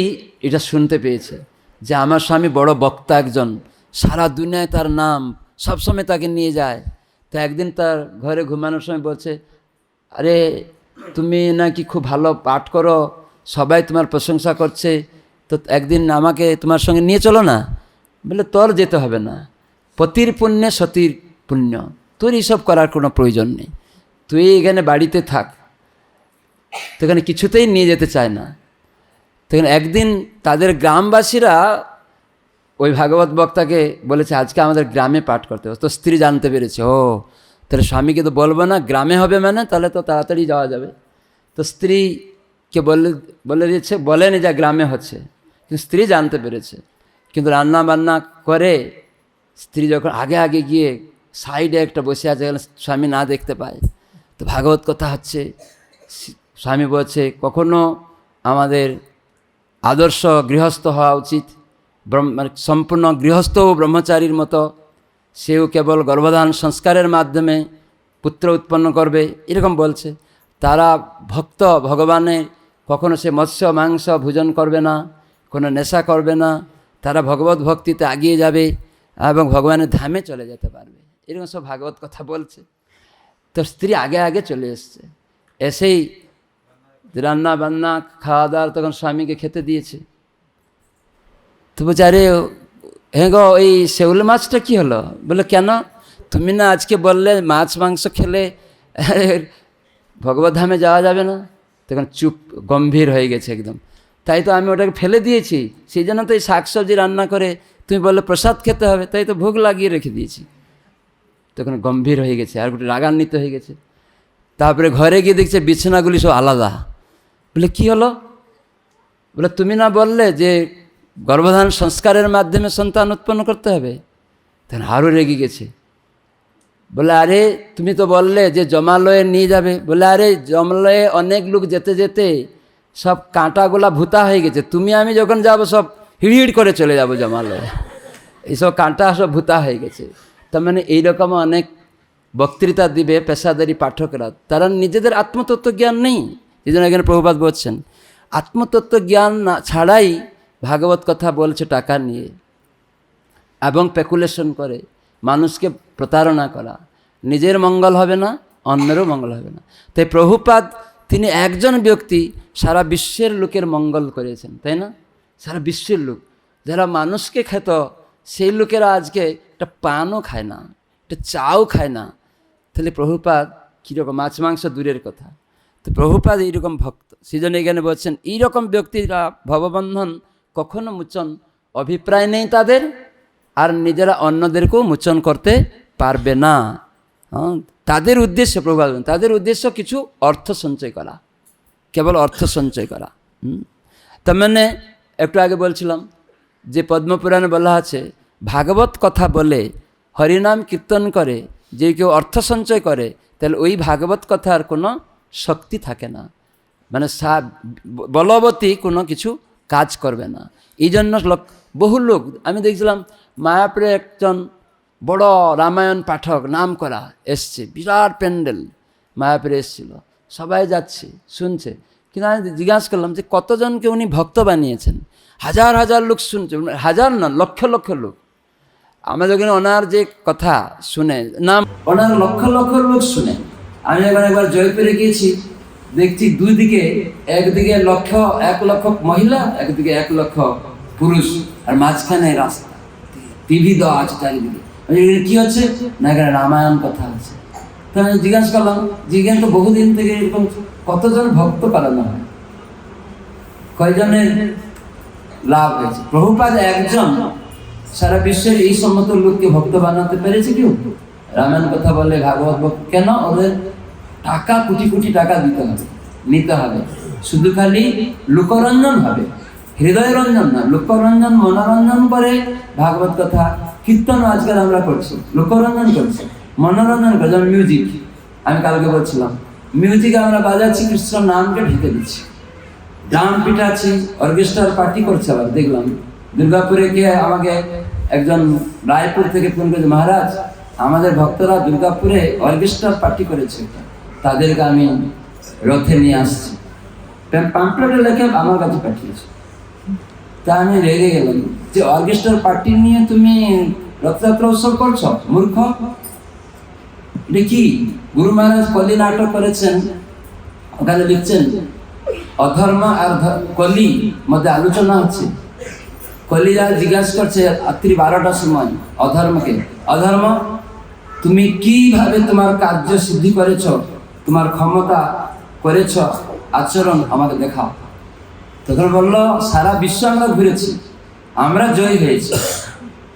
[SPEAKER 1] এটা শুনতে পেয়েছে যে আমার স্বামী বড় বক্তা একজন, সারা দুনিয়ায় তার নাম, সবসময় তাকে নিয়ে যায়। তো একদিন তার ঘরে ঘুমানোর সময় বলছে, আরে তুমি নাকি খুব ভালো পাঠ করো, সবাই তোমার প্রশংসা করছে, তো একদিন আমাকে তোমার সঙ্গে নিয়ে চলো না। বলে তোর যেতে হবে না, পতির পুণ্যে সতীর পুণ্য, তোর এইসব করার কোনো প্রয়োজন নেই, তুই এখানে বাড়িতে থাক। তো এখানে কিছুতেই নিয়ে যেতে চায় না। তখন একদিন তাদের গ্রামবাসীরা ওই ভাগবত বক্তাকে বলেছে আজকে আমাদের গ্রামে পাঠ করতে হবে। তো স্ত্রী জানতে পেরেছে, ও তাহলে স্বামীকে তো বলবো না, গ্রামে হবে মানে, তাহলে তো তাড়াতাড়ি যাওয়া যাবে। তো স্ত্রীকে বলে দিয়েছে, বলেনি যা গ্রামে হচ্ছে, কিন্তু স্ত্রী জানতে পেরেছে। কিন্তু রান্না বান্না করে স্ত্রী যখন আগে আগে গিয়ে সাইডে একটা বসে আছে, স্বামী না দেখতে পায়। তো ভাগবত কথা হচ্ছে, স্বামী বলছে কখনো আমাদের আদর্শ গৃহস্থ হওয়া উচিত, মানে সম্পূর্ণ গৃহস্থ ও ব্রহ্মচারীর মতো, সেও কেবল গর্ভধান সংস্কারের মাধ্যমে পুত্র উৎপন্ন করবে, এরকম বলছে। তারা ভক্ত ভগবানের, কখনো সে মৎস্য মাংস ভোজন করবে না, কোনো নেশা করবে না, তারা ভগবত ভক্তিতে এগিয়ে যাবে এবং ভগবানের ধামে চলে যেতে পারবে, এরকম সব ভাগবত কথা বলছে। তো স্ত্রী আগে আগে চলে এসছে, এসেই রান্না বান্না খাওয়া দাওয়া তখন স্বামীকে খেতে দিয়েছে। তো বলছে, আরে হ্যাঁ গো, এই শেউল মাছটা কী হলো? বলে কেন, তুমি না আজকে বললে মাছ মাংস খেলে ভগবত ধামে যাওয়া যাবে না। তখন চুপ, গম্ভীর হয়ে গেছে একদম। তাই তো আমি ওটাকে ফেলে দিয়েছি, সেই জন্য তো এই শাকসবজি রান্না করে তুমি বললে প্রসাদ খেতে হবে, তাই তো ভোগ লাগিয়ে রেখে দিয়েছি। তখন গম্ভীর হয়ে গেছে, আর গোটে রাগান্বিত হয়ে গেছে। তারপরে ঘরে গিয়ে দেখছে বিছানাগুলি সব আলাদা। বলে কি হলো? বলে তুমি না বললে যে গর্ভধান সংস্কারের মাধ্যমে সন্তান উৎপন্ন করতে হবে? তখন আরও রেগে গেছে। বলে আরে তুমি তো বললে যে জমালয়ে নিয়ে যাবে। বলে আরে জমালয়ে অনেক লোক যেতে যেতে সব কাঁটাগুলা ভূতা হয়ে গেছে, তুমি আমি যখন যাব সব হিড়হিড় করে চলে যাব জমালয়ে, এইসব কাঁটা সব ভূতা হয়ে গেছে। তার মানে এইরকম অনেক বক্তৃতা দিবে পেশাদারি পাঠকরা, তারা নিজেদের আত্মতত্ত্ব জ্ঞান নেই। এই জন্য এখানে প্রভুপাদ বলছেন আত্মতত্ত্ব জ্ঞান না ছাড়াই ভাগবত কথা বলছে টাকা নিয়ে এবং স্পেকুলেশন করে মানুষকে প্রতারণা করা, নিজের মঙ্গল হবে না, অন্যেরও মঙ্গল হবে না। তাই প্রভুপাদ তিনি একজন ব্যক্তি সারা বিশ্বের লোকের মঙ্গল করেছেন, তাই না? সারা বিশ্বের লোক যারা মানুষকে খেত, সেই লোকেরা আজকে একটা পানও খায় না, একটা চাও খায় না। তাহলে প্রভুপাদ কীরকম, মাছ মাংস দূরের কথা। তো প্রভুপাদ এইরকম ভক্ত, সেই জন্য এখানে বলছেন এইরকম ব্যক্তিরা ভববন্ধন কখনো মোচন অভিপ্রায় নেই তাদের, আর নিজেরা অন্যদেরকেও মোচন করতে পারবে না। তাদের উদ্দেশ্য, প্রভুপাদ তাদের উদ্দেশ্য কিছু অর্থ সঞ্চয় করা, কেবল অর্থ সঞ্চয় করা। তার মানে একটু আগে বলছিলাম যে পদ্মপুরাণে বলা আছে ভাগবত কথা বলে হরিনাম কীর্তন করে যে কেউ অর্থ সঞ্চয় করে, তাহলে ওই ভাগবত কথার কোনো শক্তি থাকে না, মানে বলবতী কোনো কিছু কাজ করবে না। এই জন্য বহু লোক আমি দেখছিলাম, মায়াপুরে একজন বড় রামায়ণ পাঠক নাম করা এসছে, বিরাট প্যান্ডেল মায়াপুরে এসেছিল, সবাই যাচ্ছে শুনছে। কিন্তু আমি জিজ্ঞাসা করলাম যে কতজনকে উনি ভক্ত বানিয়েছেন? হাজার হাজার লোক শুনছে, হাজার না লক্ষ লক্ষ লোক। আমরা যখন ওনার যে কথা শুনে নাম, ওনার লক্ষ লক্ষ লোক শুনে। আমি যখন একবার জয়পুরে গিয়েছি, দেখছি দুই দিকে, একদিকে 1 লক্ষ মহিলা, একদিকে 1 লক্ষ পুরুষ, আর মাঝখানে রাস্তা, টিভি দেওয়া আছে চারিদিকে। কি হচ্ছে না, এখানে রামায়ণ কথা আছে। তো আমি জিজ্ঞাসা করলাম যে এখানে তো বহুদিন থেকে এরকম কতজন ভক্ত করানো হয়, কয়জনের লাভ হয়েছে? প্রভুপাদ একজন সারা বিশ্বের এই সমস্ত লোককে ভক্ত বানাতে পেরেছে কেউ? রামায়ণ কথা বলে ভাগবত ভক্ত কেন? ওদের টাকা, কোটি কোটি টাকা দিতে হবে, নিতে হবে, শুধু খালি লোকরঞ্জন হবে, হৃদয় রঞ্জন না, লোকরঞ্জন মনোরঞ্জন করে ভাগবত কথা কীর্তন আজকাল আমরা করছি, লোকরঞ্জন করছি, মনোরঞ্জন করে। যেমন মিউজিক, আমি কালকে বলছিলাম মিউজিক আমরা বাজাচ্ছি, কৃষ্ণ নামকে ঢেকে দিচ্ছি, ড্রাম পিটাচ্ছি, অর্কেস্ট্রার পার্টি করছে। আবার দেখলাম দুর্গাপুরে গিয়ে আমাকে একজন রায়পুর থেকে ফোন করেছে, মহারাজ আমাদের ভক্তরা দুর্গাপুরে অর্কেস্ট্রার পার্টি করেছে, তাদেরকে আমি রথে নিয়ে আসছি। পাম্পলেটে লেখে আমার কাছে পাঠিয়েছে। তা আমি রেগে গেলাম যে অর্কেস্ট্রার পার্টি নিয়ে তুমি রথযাত্রা উৎসব করছো, মূর্খ। এটা কি? গুরু মহারাজ কলি নাটক করেছেন, ওখানে লিখছেন অধর্ম আর কলি মধ্যে আলোচনা হচ্ছে। কলিরা জিজ্ঞাসা করছে রাত্রি 12টার সময় অধর্মকে, অধর্ম তুমি কিভাবে তোমার কার্য সিদ্ধি করেছ, তোমার ক্ষমতা করেছ, আচরণ আমাকে দেখাও। তখন বললো সারা বিশ্ব আমরা ঘুরেছি, আমরা জয়ী হয়েছি।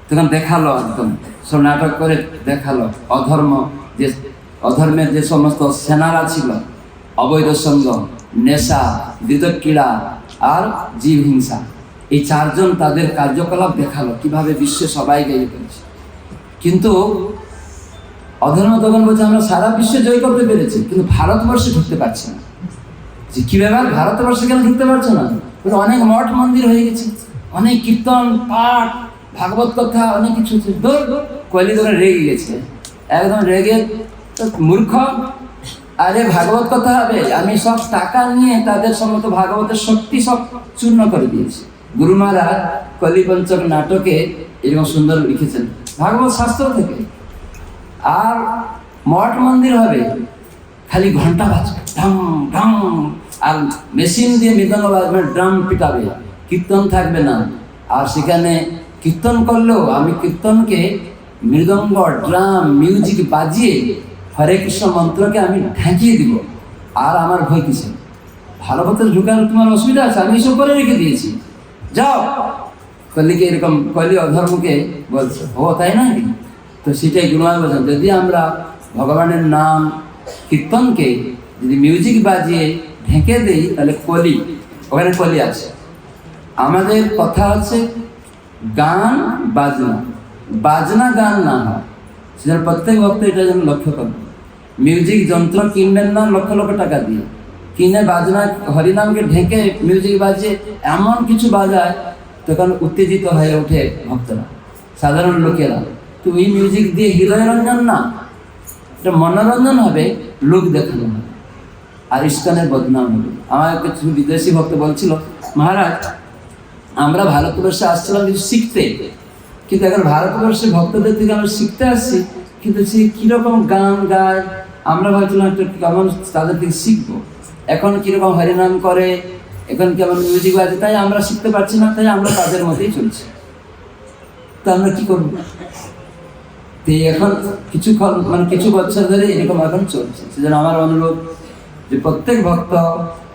[SPEAKER 1] তখন দেখালো, একদম সব নাটক করে দেখালো অধর্ম, যে অধর্মের যে সমস্ত সেনারা ছিল, অবৈধ সঙ্গ, নেশা, ক্রীড়া আর জীব হিংসা, এই চারজন তাদের কার্যকলাপ দেখালো কিভাবে বিশ্বে সবাই জয়ী করেছে। কিন্তু অধর্ম তখন বলছে আমরা সারা বিশ্বে জয় করতে পেরেছি, কিন্তু ভারতবর্ষে ঢুকতে পারছি না। যে কি ব্যাপার, ভারতবর্ষে কেন ঢুকতে পারছো না? অনেক মঠ মন্দির হয়ে গেছে, অনেক কীর্তন পাঠ, ভাগবত কথা, অনেক কিছু। কলি তখন রেগে গেছে, একদম রেগে, মূর্খ, আরে ভাগবত কথা হবে, আমি সব টাকা নিয়ে তাদের সম্মত ভাগবতের শক্তি সব চূর্ণ করে দিয়েছি। গুরু মহারাজ কলি পঞ্চক নাটকে এরকম সুন্দর লিখেছেন ভাগবত শাস্ত্র থেকে। আর মঠ মন্দির হবে, খালি ঘন্টা বাজবে ঢং ঢং, আর মেশিন দিয়ে মৃদঙ্গ বাজবে, ড্রাম পিটাবে, কীর্তন থাকবে না। আর সেখানে কীর্তন করলেও আমি কীর্তনকে মৃদঙ্গ, ড্রাম, মিউজিক বাজিয়ে হরে কৃষ্ণ মন্ত্রকে আমি ঢাকিয়ে দিব। আর আমার ভয় কিসে? ভাগবতে ঢুকানোর তোমার অসুবিধা আছে? আমি এসব করে রেখে দিয়েছি, যাও। কলিকে এরকম, কলি অধর্মকে বলছে, ও তাই না? তো সেটাই গুরুমা বলছেন, যদি আমরা ভগবানের নাম কীর্তনকে যদি মিউজিক বাজিয়ে ঢেকে দেই, তাহলে কলি, ওখানে কলি আছে। আমাদের কথা হচ্ছে গান বাজনা, বাজনা গান না হয়, সেজন্য প্রত্যেক ভক্ত এটা যেন লক্ষ্য করবেন। মিউজিক যন্ত্র কিনবেন না লক্ষ লক্ষ টাকা দিয়ে, কিনে বাজনা হরিনামকে ঢেকে মিউজিক বাজিয়ে এমন কিছু বাজায়, তখন উত্তেজিত হয়ে ওঠে ভক্তরা, সাধারণ লোকেরা। তো এই মিউজিক দিয়ে হৃদয় রঞ্জন না, এটা মনোরঞ্জন হবে, লোক দেখানো হবে, আর ইস্কনের বদনাম হবে। আমার কিছু বিদেশি ভক্ত বলছিল, মহারাজ আমরা ভারতবর্ষে আসছিলাম কিছু শিখতে, কিন্তু এখন ভারতবর্ষে ভক্তদের থেকে আমরা শিখতে আসছি, কিন্তু সে কীরকম গান গায়, আমরা ভাবছিলাম একটু কেমন তাদের থেকে শিখবো। এখন কীরকম হরিনাম করে, এখন কেমন মিউজিক বাজে, তাই আমরা শিখতে পারছি না, তাই আমরা তাদের মধ্যেই চলছি। তো আমরা কী করবো? তো এখন কিছু বছর ধরে এরকম এখন চলছে। সেজন্য আমার অনুরোধ যে প্রত্যেক ভক্ত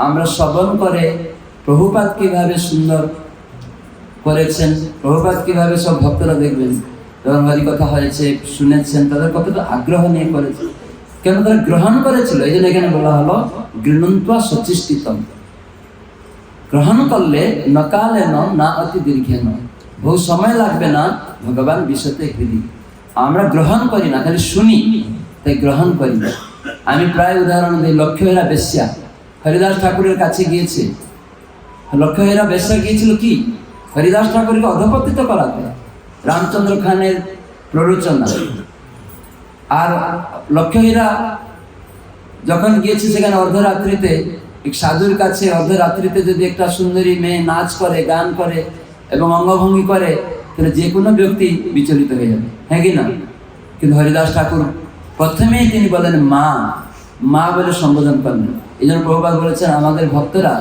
[SPEAKER 1] আমরা শ্রবণ করে প্রভুপাদ কীভাবে সুন্দর করেছেন, প্রভুপাদ কীভাবে সব ভক্তরা দেখবেন যখন হরিকথা হয়েছে শুনেছেন, তাদের কতটা আগ্রহ নিয়ে করেছে, কেন তারা গ্রহণ করেছিল। এই জন্য এখানে বলা হলো গৃহন্ত্বা সচিষ্টিতম, গ্রহণ করলে নকালে না অতি দীর্ঘে ন, বহু সময় লাগবে না ভগবান বিশ্বতে হৃদি। আমরা গ্রহণ করি না, খালি শুনি, তাই গ্রহণ করি না। আমি প্রায় উদাহরণ দিই, লক্ষ্মীরা বেশ্যা হরিদাস ঠাকুরের কাছে গিয়েছে। লক্ষ্মীরা বেশ্যা গিয়েছিল কি? হরিদাস ঠাকুরকে অধপতিত করাতে, রামচন্দ্র খানের প্ররোচনা। আর লক্ষ্মীরা যখন গিয়েছে সেখানে অর্ধরাত্রিতে এক সাধুর কাছে, অর্ধরাত্রিতে যদি একটা সুন্দরী মেয়ে নাচ করে, গান করে এবং অঙ্গভঙ্গি করে, তাহলে যে কোনো ব্যক্তি বিচলিত হয়ে যাবে, হ্যাঁ কি না? কিন্তু হরিদাস ঠাকুর প্রথমেই তিনি বলেন মা, মা বলে সম্বোধন করলেন। এই জন্য প্রভুপাদ বলেছেন আমাদের ভক্তরা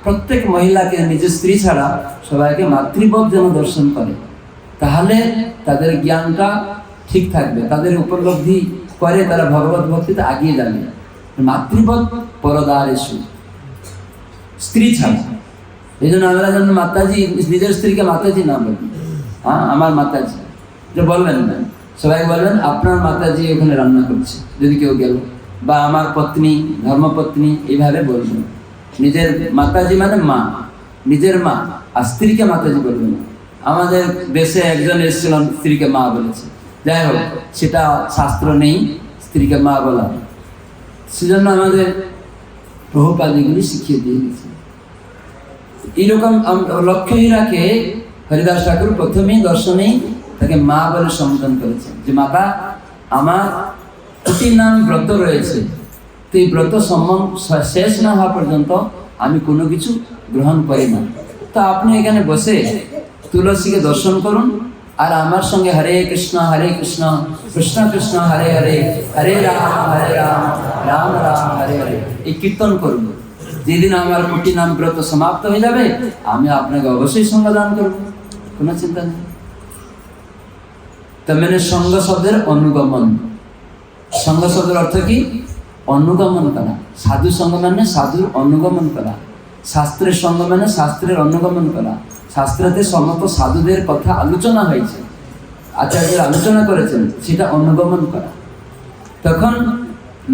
[SPEAKER 1] প্রত্যেক মহিলাকে নিজের স্ত্রী ছাড়া সবাইকে মাতৃবোধ যেন দর্শন করে, তাহলে তাদের জ্ঞানটা ঠিক থাকবে, তাদের উপলব্ধি করে তারা ভগবত ভক্তিতে আগিয়ে যাবে। মাতৃবোধ পরদারেষু, স্ত্রী ছাড়া। এই জন্য আমরা যেন মাতাজি, নিজের স্ত্রীকে মাতাজি না বলি, হ্যাঁ আমার মাতাজি এটা বলবেন না, সবাই বলবেন আপনার মাতাজি ওখানে রান্না করছে যদি কেউ গেল, বা আমার পত্নী, ধর্মপত্নী, এইভাবে বলবেন। নিজের মাতাজি মানে মা, নিজের মা, আর স্ত্রীকে মাতাজি বলবেন না। আমাদের দেশে একজন এসেছিলেন, স্ত্রীকে মা বলেছে, যাই হোক সেটা শাস্ত্র নেই স্ত্রীকে মা বলা। সেজন্য আমাদের প্রভুপাদ এগুলি শিখিয়ে দিয়ে গেছে। এইরকম লক্ষ্মীরাকে হরিদাস ঠাকুর প্রথমেই দর্শনেই তাকে মা বলে সম্বোধন করেছেন, যে মাতা আমার প্রতি নাম ব্রত রয়েছে, তো এই ব্রত শেষ না হওয়া পর্যন্ত আমি কোনো কিছু গ্রহণ করি না। তো আপনি এখানে বসে তুলসীকে দর্শন করুন, আর আমার সঙ্গে হরে কৃষ্ণ কৃষ্ণ কৃষ্ণ হরে হরে, হরে রাম রাম রাম হরে হরে এই কীর্তন করুন। যেদিন আমার কোটি নাম ব্রত সমাপ্ত হয়ে যাবে, আমি আপনাকে অবশ্যই সঙ্গ দান করবো, কোনো চিন্তা নেই। তার মানে সঙ্গ শব্দের অনুগমন। সঙ্গ শব্দের অর্থ কি? অনুগমন করা। সাধু সঙ্গ মানে সাধুর অনুগমন করা, শাস্ত্রের সঙ্গ মানে শাস্ত্রের অনুগমন করা। শাস্ত্রতে সমস্ত সাধুদের কথা আলোচনা হয়েছে, আচার্যের আলোচনা করেছেন, সেটা অনুগমন করা। তখন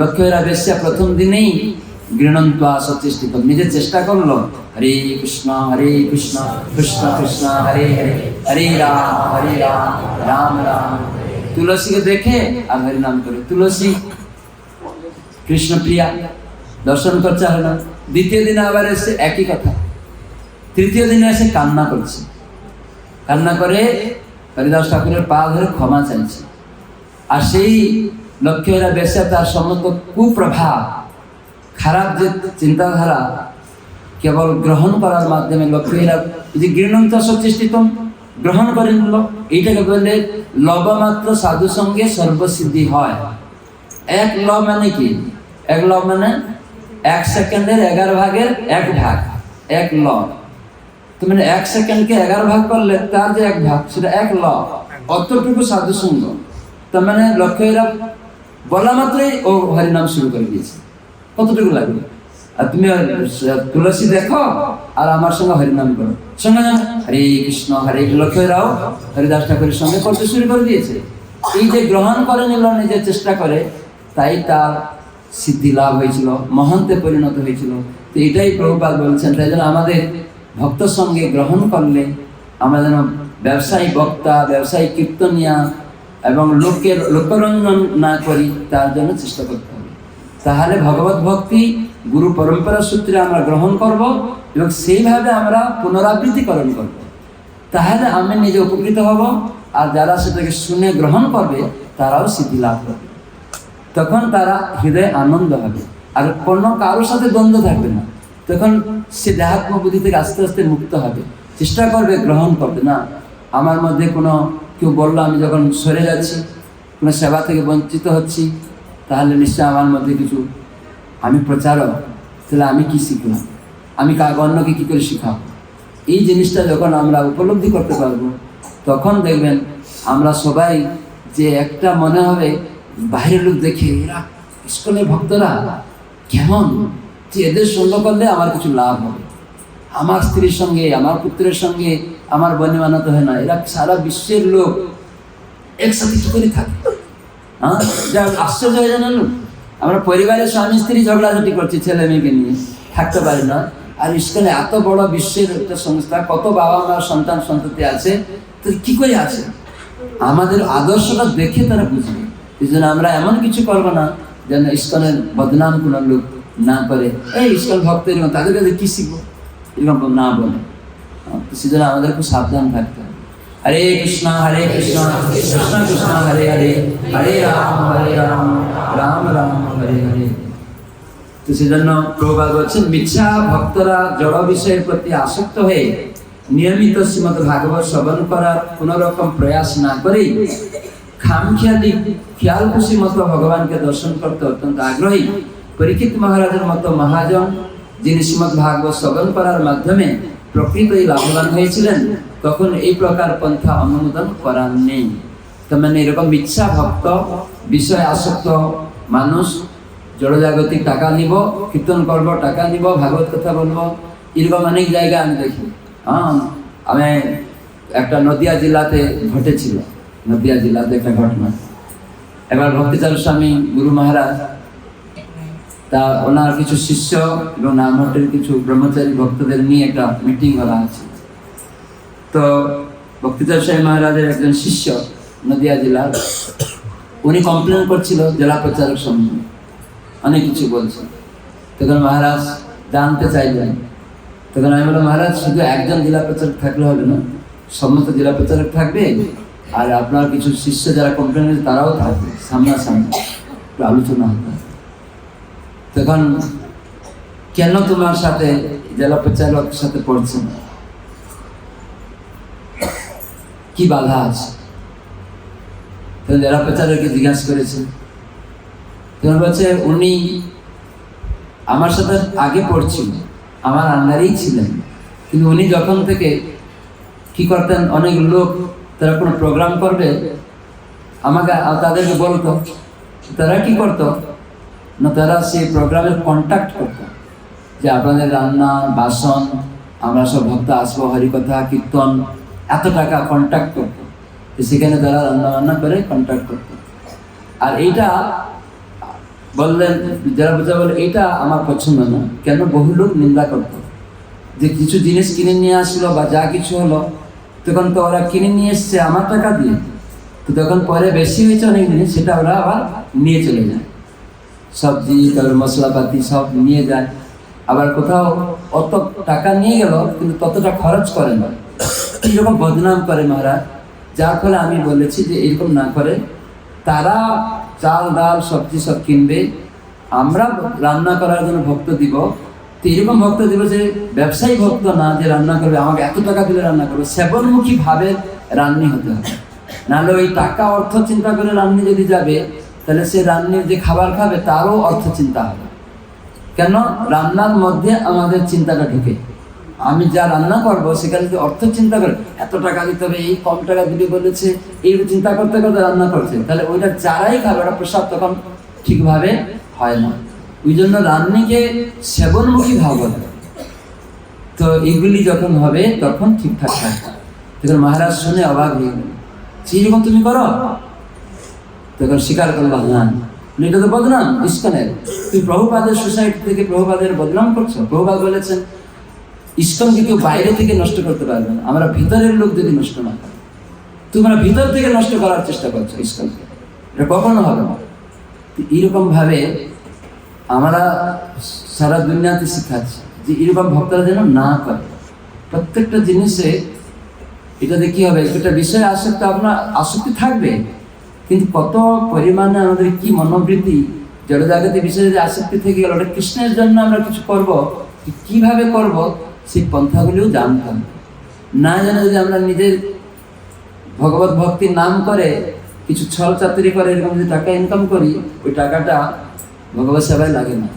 [SPEAKER 1] লক্ষ্যেরা বেশ্যা প্রথম দিনেই গৃণন্ত্বা সচেষ্টিত, নিজে চেষ্টা করলো হরে কৃষ্ণ কৃষ্ণ কৃষ্ণ হরে হরে, হরে রাম রাম রাম। তুলসীকে দেখে আর হরি নাম করে। তুলসী কৃষ্ণ প্রিয়া, দর্শন করছে হলো না। দ্বিতীয় দিনে আবার এসে একই কথা। তৃতীয় দিনে এসে কান্না করছে, কান্না করে হরিদাস ঠাকুরের পা ধরে ক্ষমা চাইছে। আর সেই লক্ষ্যেরা বেশ্যা তার সমস্ত কুপ্রভাব, খারাপ যে চিন্তাধারা কেবল গ্রহণ করার মাধ্যমে লক্ষ্যেরা যে গৃহণন্ত সচেষ্টিতম গ্রহণ করে নিল। এইটাকে বললে লবমাত্র সাধু সঙ্গে সর্বসিদ্ধি হয়। এক ল মানে কি? এক ল মানে 1 সেকেন্ডের 11 ভাগের 1 ভাগ, এক ল। তো মানে 1 সেকেন্ডকে 11 ভাগ করলে তার যে 1 ভাগ, সেটা 1 ল। অতটুকু সাধু সঙ্গ। তার মানে লক্ষ্যেরা বলা মাত্রই ও হরিনাম শুরু করে দিয়েছে। কতটুকু লাগবে? আর তুমি তুলসী দেখো আর আমার সঙ্গে হরিনাম করো, সঙ্গে হরে কৃষ্ণ লক্ষ্যেরাও হরিদাস ঠাকুরের সঙ্গে করতে শুরু করে দিয়েছে। এই যে গ্রহণ করে নিল নিজের চেষ্টা করে, তাই তার সিদ্ধি লাভ হয়েছিল, মহন্তে পরিণত হয়েছিল। তো এটাই প্রভুপাদ বলছেন। তাই জন্য আমাদের ভক্ত সঙ্গে গ্রহণ করলে আমরা যেন ব্যবসায়ী বক্তা, ব্যবসায়ী কীর্তনিয়া এবং লোকরঞ্জন না করি, তার জন্য চেষ্টা করতে হবে। তাহলে ভগবত ভক্তি গুরু পরম্পরা সূত্রে আমরা গ্রহণ করব এবং সেইভাবে আমরা পুনরাবৃত্তিকরণ করব। তাহলে আমি নিজে উপকৃত হব, আর যারা সেটাকে শুনে গ্রহণ করবে তারাও সিদ্ধি লাভ করবে। তখন তারা হৃদয়ে আনন্দ হবে, আর কোনো কারোর সাথে দ্বন্দ্ব থাকবে না। তখন সে দেহাত্ম বুদ্ধি থেকে আস্তে আস্তে মুক্ত হবে, চেষ্টা করবে গ্রহণ করবে না। আমার মধ্যে কোনো কেউ বললো আমি যখন সরে যাচ্ছি, কোনো সেবা থেকে বঞ্চিত হচ্ছি, তাহলে নিশ্চয় আমার মধ্যে কিছু, আমি প্রচারক, তাহলে আমি কি শিখলাম, আমি অন্যকে কী করে শিখাবো। এই জিনিসটা যখন আমরা উপলব্ধি করতে পারবো, তখন দেখবেন আমরা সবাই যে একটা মনে হবে, বাইরের লোক দেখে এরা ইস্কনের ভক্তরা কেমন, যে এদের সঙ্গ করলে আমার কিছু লাভ হবে, আমার স্ত্রীর সঙ্গে, আমার পুত্রের সঙ্গে আমার বনে বানাতে হয় না, এরা সারা বিশ্বের লোক একসাথে কি করে থাকে। হ্যাঁ, যা আশ্চর্য হয়ে জানেন, আমরা পরিবারের স্বামী স্ত্রী ঝগড়াঝাটি করছি, ছেলে মেয়েকে নিয়ে থাকতে পারি না, আর ইস্কনে এত বড় বিশ্বের একটা সংস্থা, কত বাবা মার সন্তান সন্ততি আছে, তো কি করে আছে। আমাদের আদর্শটা দেখে তারা বুঝবে। এই জন্য আমরা এমন কিছু করবো না যেন ইস্কনের বদনাম কোনো লোক না করে, এই ইস্কন ভক্ত এরকম, তাদের কাছে কি শিখবো এরকম না বলে। সেজন্য আমাদের খুব সাবধান থাকতে হবে। হরে কৃষ্ণ কৃষ্ণ কৃষ্ণ হরে হরে, হরে রাম রাম রাম হরে হরে। তো সেজন্য প্রভুপাদ বলছেন, মিথ্যা ভক্তরা জড় বিষয়ের প্রতি আসক্ত হয়ে নিয়মিত শ্রীমদ ভাগবত শ্রবণ করার কোনো রকম প্রয়াস না করেই খামখেয়ালি খেয়াল খুশি মতো ভগবানকে দর্শন করতে অত্যন্ত আগ্রহী পরীক্ষিত মহারাজের মতো মহাজন, যিনি শ্রীমদ ভাগবত শ্রবণ করার মাধ্যমে প্রকৃতই লাভবান হয়েছিলেন, তখন এই প্রকার পন্থা অনুমোদন করার নেই। তার মানে এরকম মিথ্যা ভক্ত, বিষয় আসক্ত মানুষ, জড়জাগতিক টাকা নিব, কীর্তন করব, টাকা নিব, ভাগবত কথা বলবো, এরকম অনেক জায়গায় আমি দেখি। আমি একটা নদিয়া জেলাতে ঘটেছিল, নদিয়া জেলাতে একটা ঘটনা। এবার ভক্তিচারু স্বামী গুরু মহারাজ, তা ওনার কিছু শিষ্য এবং নামহট্টের কিছু ব্রহ্মচারী ভক্তদের নিয়ে একটা মিটিং করা আছে। তো ভক্তিচারু স্বামী মহারাজের একজন শিষ্য নদিয়া জেলার, উনি কমপ্লেন করছিল জেলা প্রচারক সম্বন্ধে, অনেক কিছু বলছে। তখন মহারাজ জানতে চাইলেন। তখন আমি বললাম, মহারাজ শুধু একজন জেলা প্রচারক থাকলে হবে না, সমস্ত জেলা প্রচারক থাকবে, আর আপনার কিছু শিষ্য যারা কমপ্লেন করেছে তারাও থাকবে, সামনাসামনি একটু আলোচনা হবে। তখন কেন তোমার সাথে জেলা পরিচালকের সাথে পড়ছে না, কি বাধা আছে? তো জেলা পরিচালককে জিজ্ঞাসা করেছে, তখন বলছে উনি আমার সাথে আগে পড়ছিল, আমার আন্ডারেই ছিলেন, কিন্তু উনি যখন থেকে কি করতেন, অনেক লোক তারা কোনো প্রোগ্রাম করবে আমাকে তাদেরকে বলতো, তারা কি করতো না, তারা সেই প্রোগ্রামের কন্ট্যাক্ট করতো যে আপনাদের রান্না বাসন, আমরা সব ভক্ত আসবো, হরিকথা কীর্তন, এত টাকা কন্ট্যাক্ট করতো। তো সেখানে তারা রান্না বান্না করে কন্ট্যাক্ট করতো। আর এইটা বললেন, যারা বোঝা বলে এইটা আমার পছন্দ না। কেন? বহু লোক নিন্দা করতো যে কিছু জিনিস কিনে নিয়ে আসলো বা যা কিছু হলো, তখন তো ওরা কিনে নিয়ে এসছে আমার টাকা দিয়ে, তো তখন পরে বেশি হয়েছে অনেক জিনিস, সেটা ওরা আবার নিয়ে চলে যায়, সবজি তারপর মশলাপাতি সব নিয়ে যায়। আবার কোথাও অত টাকা নিয়ে গেল কিন্তু ততটা খরচ করে না, এইরকম বদনাম করে মহারাজ। যার ফলে আমি বলেছি যে এরকম না করে, তারা চাল ডাল সবজি সব কিনবে, আমরা রান্না করার জন্য ভক্ত দিব। তো এরকম ভক্ত দিব যে ব্যবসায়ী ভক্ত না, যে রান্না করবে আমাকে এত টাকা দিলে রান্না করবে, সেবনমুখী ভাবে রান্নি হতে হবে। নাহলে ওই টাকা অর্থ চিন্তা করে রান্নি যদি যাবে, তাহলে সে রান্নির যে খাবার খাবে তারও অর্থ চিন্তা হবে। কেন? রান্নার মধ্যে আমাদের চিন্তাটা ঢুকে, আমি যা রান্না করবো সেখানে যদি অর্থ চিন্তা করে এত টাকা দিতে হবে, এই কম টাকা দিতে বলেছে, এই চিন্তা করতে করতে রান্না করছে, তাহলে ওইটা যারাই খাবে ওটা প্রসাদ তখন ঠিকভাবে হয় না। ওই জন্য রান্নিকে সেবনমুখী ভাব হবে। তো এগুলি যখন হবে তখন ঠিকঠাক থাকবে। তখন মহারাজ শুনে অবাক হয়ে গেল, সেরকম তুমি করো? তখন স্বীকার করলো, হ্যাঁ এটা তো বদনাম ইস্কনের, তুমি প্রভুপাদের সোসাইটি থেকে প্রভুপাদের বদনাম করছো। প্রভুপাদ বলেছেন ইস্কনকে কেউ বাইরে থেকে নষ্ট করতে পারবে না, আমরা ভিতরের লোক যদি নষ্ট না করে, তোমরা ভিতর থেকে নষ্ট করার চেষ্টা করছো ইস্কনকে, এটা কখনো হবে না। এরকম ভাবে আমরা সারা দুনিয়াতে শিখাচ্ছি যে এরকম ভক্তরা যেন না করে। প্রত্যেকটা জিনিসে এটাতে কি হবে, একটা বিষয়ে আসক্তি, আপনার আসক্তি থাকবে, কিন্তু কত পরিমাণে আমাদের কি মনোবৃত্তি জড়জাগতি বিষয়ে যদি আসক্তি থেকে গেল, ওটা কৃষ্ণের জন্য আমরা কিছু করব, কিভাবে করব সেই পন্থাগুলিও জানতাম না। জানে যদি আমরা নিজের ভগবত ভক্তির নাম করে কিছু ছল চাতুরি করে এরকম যদি টাকা ইনকাম করি, ওই টাকাটা ভগবত সেবায় লাগে না।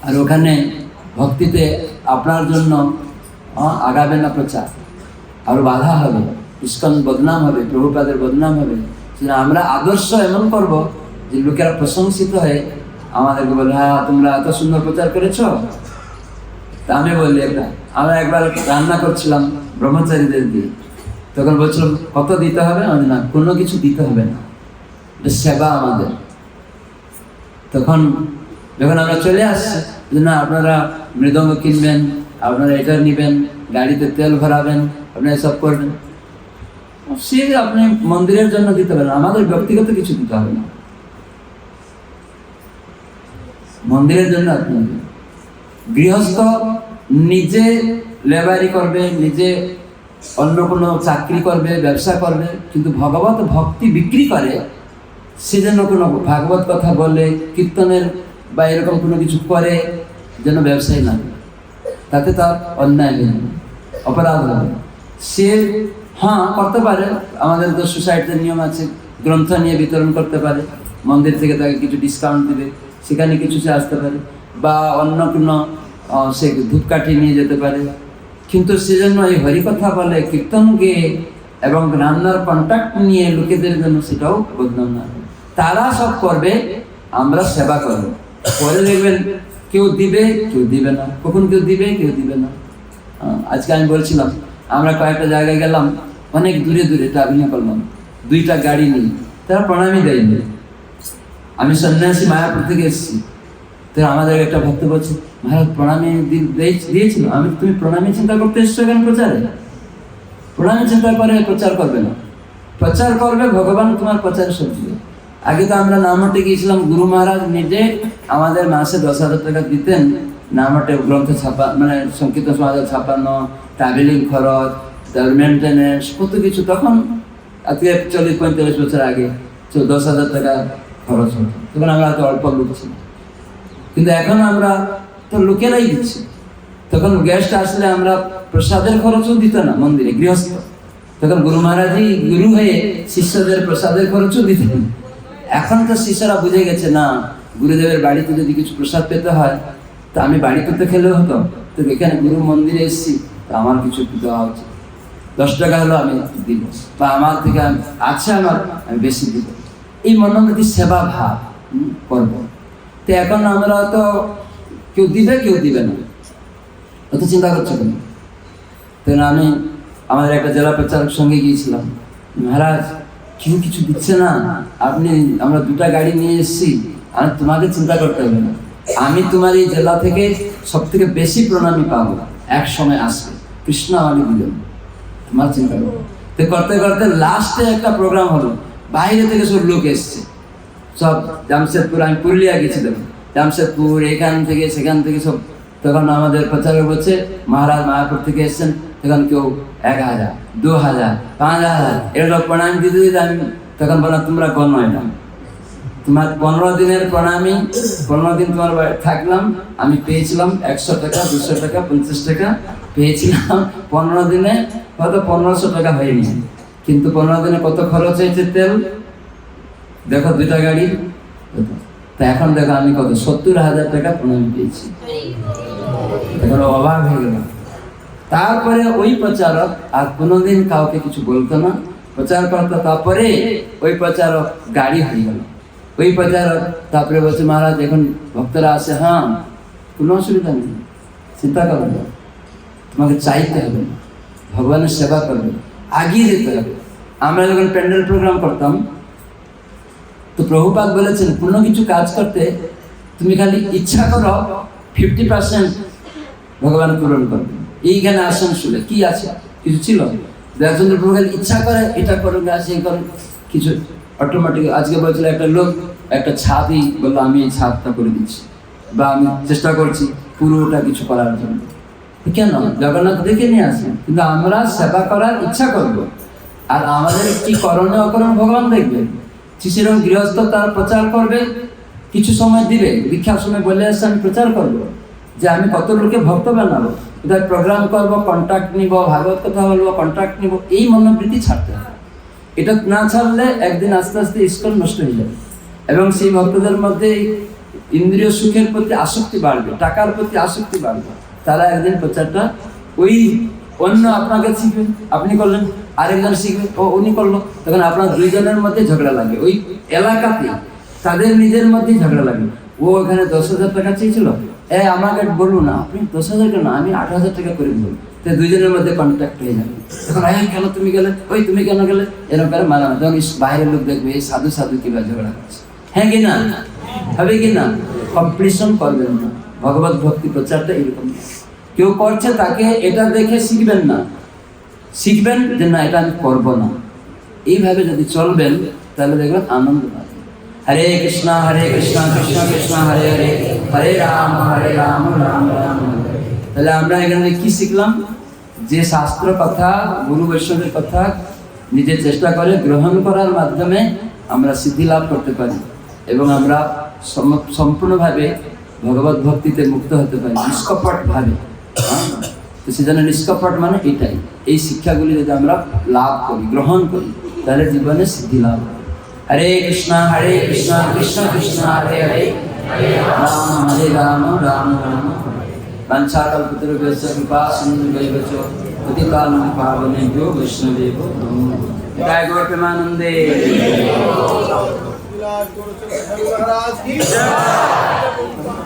[SPEAKER 1] আর ওখানে ভক্তিতে আপনার জন্য আগাবে না প্রচার, আরো বাধা হবে, ইস্কন বদনাম হবে, প্রভুপাদের বদনাম হবে। সেটা আমরা আদর্শ এমন করব যে লোকেরা প্রশংসিত হয়ে আমাদেরকে বলে, হ্যাঁ তোমরা এত সুন্দর প্রচার করেছ। তা আমি বললি আমরা একবার রান্না করছিলাম ব্রহ্মচারীদের দিয়ে, তখন বলছিলাম কত দিতে হবে, আমাদের না কোনো কিছু দিতে হবে না, এটা সেবা আমাদের। তখন যখন আমরা চলে আসছি, না আপনারা মৃদঙ্গ কিনবেন, আপনারা এটা নেবেন, গাড়িতে তেল ভরাবেন, আপনারা এসব করবেন, সে আপনি মন্দিরের জন্য দিতে পারেন, আমাদের ব্যক্তিগত কিছু দিতে হবে না, মন্দিরের জন্য আপনি। গৃহস্থ নিজে লেবারি করবে, নিজে অন্য কোনো চাকরি করবে, ব্যবসা করবে, কিন্তু ভগবত ভক্তি বিক্রি করে, সে যেন কোনো ভাগবত কথা বলে, কীর্তনের বা এরকম কোনো কিছু করে যেন ব্যবসায়ী না, তাতে তার অন্যায় নেই, অপরাধ হবে। সে হ্যাঁ করতে পারে, আমাদের তো সোসাইটির নিয়ম আছে, গ্রন্থ নিয়ে বিতরণ করতে পারে, মন্দির থেকে তাকে কিছু ডিসকাউন্ট দেবে, সেখানে কিছু সে আসতে পারে, বা অন্য কোনো সে ধূপকাঠি নিয়ে যেতে পারে, কিন্তু সেজন্য এই হরিকথা বলে, কীর্তন গেয়ে এবং রান্নার কন্ট্যাক্ট নিয়ে লোকেদের জন্য সেটাও বদনাম না। তারা সব করবে, আমরা সেবা করবো, পরে দেখবেন কেউ দিবে কেউ দিবে না, কখন কেউ দিবে কেউ দিবে না। আজকে আমি বলছিলাম আমরা কয়েকটা জায়গায় গেলাম, অনেক দূরে দূরে ট্রাভেলিং করলাম, 2টা গাড়ি নিয়ে, তারা প্রণামী দেয়নি। আমি সন্ন্যাসী মায়াপুর থেকে এসেছি, তো আমাদের একটা ভক্ত বলছে মহারাজ প্রণামী দিয়েছিল। আমি, তুমি প্রণামী চিন্তা করতে এসছো কেন প্রচারে? প্রণামী চিন্তা করে প্রচার করবে না, প্রচার করবে ভগবান তোমার প্রচার সব দিবে। আগে তো আমরা নামহট্টে গিয়েছিলাম, গুরু মহারাজ নিজে আমাদের মাসে 10,000 টাকা দিতেন, নামহট্টে গ্রন্থ ছাপা, মানে সংকীর্তন সমাজ ছাপানো, ট্রাভেলিং খরচ, তার মেনটেন্যান্স, কত কিছু। তখন আজকে 40-45 বছর আগে 10,000 টাকা খরচ হতো, তখন আমরা হয়তো অল্প লোক ছিল। কিন্তু এখন আমরা তো লোকেরাই দিচ্ছে। তখন গেস্ট আসলে আমরা প্রসাদের খরচও দিত না মন্দিরে, গৃহস্থ। তখন গুরু মহারাজই গুরু হয়ে শিষ্যদের প্রসাদের খরচও দিতেন। এখন তো শিষ্যরা বুঝে গেছে, না, গুরুদেবের বাড়িতে যদি কিছু প্রসাদ পেতে হয় তো আমি বাড়িতে তো খেলেও হতো, তো এখানে গুরু মন্দিরে এসেছি, তো আমার কিছু দেওয়া উচিত। 10 টাকা হলো আমি দিব, বা আমার থেকে আছে আমার, আমি বেশি দিব। এই মনোনীতি সেবা ভাব করব। তো এখন আমরা তো কেউ দিবে কেউ দিবে না, অত চিন্তা করছো কেন? তখন আমি আমাদের একটা জেলা প্রচারক সঙ্গে গিয়েছিলাম, মহারাজ কেউ কিছু দিচ্ছে না, আপনি, আমরা 2টা গাড়ি নিয়ে এসেছি, আর তোমাকে চিন্তা করতে হবে না, আমি তোমার এই জেলা থেকে সব থেকে বেশি প্রণামী পাবো, এক সময় আসবে, কৃষ্ণ আমাকে দিলেন, তোমার চিন্তা করো। তো করতে করতে লাস্টে একটা প্রোগ্রাম হলো, বাইরে থেকে সব লোক এসছে, সব জামশেদপুর, আমি পুরুলিয়া গেছিলাম, জামশেদপুর এখান থেকে সেখান থেকে সব। তখন আমাদের প্রচারক বলছে, মহারাজ মায়াপুর থেকে এসছেন, তখন কেউ 1000, 2000, 5000 এরকম প্রণামী দিতে দিতে আমি তখন বললাম, তোমরা গণ্যই না, তোমার 15 দিনের প্রণামী, 15 দিন তোমার থাকলাম, আমি পেয়েছিলাম 100 টাকা, 200 টাকা, 50 টাকা পেয়েছিলাম। 15 দিনে হয়তো 1500 টাকা হয়নি, কিন্তু 15 দিনে কত খরচ হয়েছে তেল দেখো, 2টা গাড়ি। তা এখন দেখো আমি কত 70,000 টাকা প্রণামী পেয়েছি। এখন অবাক হয়ে গেল। তারপরে ওই প্রচারক আর কোনোদিন কাউকে কিছু বলতো না, প্রচার করতো। তারপরে ওই প্রচারক গাড়ি হয়ে গেল। ওই প্রচারক তারপরে বলছে, মহারাজ এখন ভক্তরা আসে, হ্যাঁ কোনো অসুবিধা নেই, চিন্তা করবে না, তোমাকে চাইতে হবে না, ভগবানের সেবা করবে, আগিয়ে যেতে হবে। আমরা যখন প্যান্ডেল প্রোগ্রাম করতাম, তো প্রভুপাদ বলেছেন, কোনো কিছু কাজ করতে তুমি খালি ইচ্ছা করো, 50% ভগবান পূরণ করবে। এইখানে আসানসোলে কি আছে, কিছু ছিল, দয়াচন্দ্র প্রভু খালি ইচ্ছা করে, এটা করো, সেই করো, কিছু অটোমেটিক। আজকে বলছিল একটা লোক একটা ছাদই বললো, আমি এই ছাদটা করে দিচ্ছি, বা আমি চেষ্টা করছি পুরোটা কিছু করার জন্য। কেন? জগন্নাথ দেখে নিয়ে আসেন, কিন্তু আমরা সেবা করার ইচ্ছা করব, আর আমাদের কি করণীয় অকরণ ভগবান দেখবেন। সেরকম গৃহস্থ তার প্রচার করবে, কিছু সময় দিবে, দীক্ষার সময় বলে আসছে আমি প্রচার করব, যে আমি কত লোকে ভক্ত বানাবো, কোথায় প্রোগ্রাম করবো, কন্ট্রাক্ট নিব, ভাগবত কথা বলবো, কন্ট্রাক্ট নিব, এই মনোবৃত্তি ছাড়তে হবে। এটা না ছাড়লে একদিন আস্তে আস্তে ইস্কন নষ্ট হয়ে যাবে, এবং সেই ভক্তদের মধ্যে ইন্দ্রিয় সুখের প্রতি আসক্তি বাড়বে, টাকার প্রতি আসক্তি বাড়বে। তারা একদিন প্রচারটা ওই অন্য আপনাকে শিখবে, আপনি করলেন, আরেকজন শিখবে, ও উনি করলো, তখন আপনার 2 জনের মধ্যে ঝগড়া লাগে। ওই এলাকাতে তাদের নিজের মধ্যেই ঝগড়া লাগে। ও ওখানে 10,000 টাকা চেয়েছিল, আমাকে বললো না, আপনি 10,000 কেন, আমি 8,000 টাকা করে দেবো। তো 2 জনের মধ্যে কন্ট্যাক্ট হয়ে যাবে। তখন কেন তুমি গেলে, ওই তুমি কেন গেলে, এরকম করে মারামারি। তখন বাইরের লোক দেখবে এই সাধু সাধু কিবা ঝগড়া করছে, হ্যাঁ কি না, হবে কি না? কম্পিটিশন করবেন না। ভগবত ভক্তি প্রচারটা এরকম, কেউ করছে তাকে এটা দেখে শিখবেন না, শিখবেন যে না, এটা আমি করবো না। এইভাবে যদি চলবেন তাহলে দেখবেন আনন্দ পাবেন। হরে কৃষ্ণ কৃষ্ণ কৃষ্ণ হরে হরে, হরে রাম রাম রাম হরে। তাহলে আমরা এখানে কি শিখলাম? যে শাস্ত্র কথা, গুরু বৈষ্ণবের কথা নিজের চেষ্টা করে গ্রহণ করার মাধ্যমে আমরা সিদ্ধি লাভ করতে পারি, এবং আমরা সম্পূর্ণভাবে ভগবত ভক্তিতে মুক্ত হতে পারি নিষ্কপট ভাবে। তো সেজন্য নিষ্কপট মানে এটাই, এই শিক্ষাগুলি যদি আমরা লাভ করি, গ্রহণ করি, তাহলে জীবনে সিদ্ধি লাভ হবে। হরে কৃষ্ণ কৃষ্ণ কৃষ্ণ হরে হরে, হরে রাম রাম রাম। বাঞ্ছাকল্পতরুভ্যশ্চ কৃপা সিন্ধুভ্যৈব চ পতিতানাং পাবনেভ্যো বৈষ্ণবেভ্যো নমো নমঃ। জয় গৌর প্রেমানন্দে।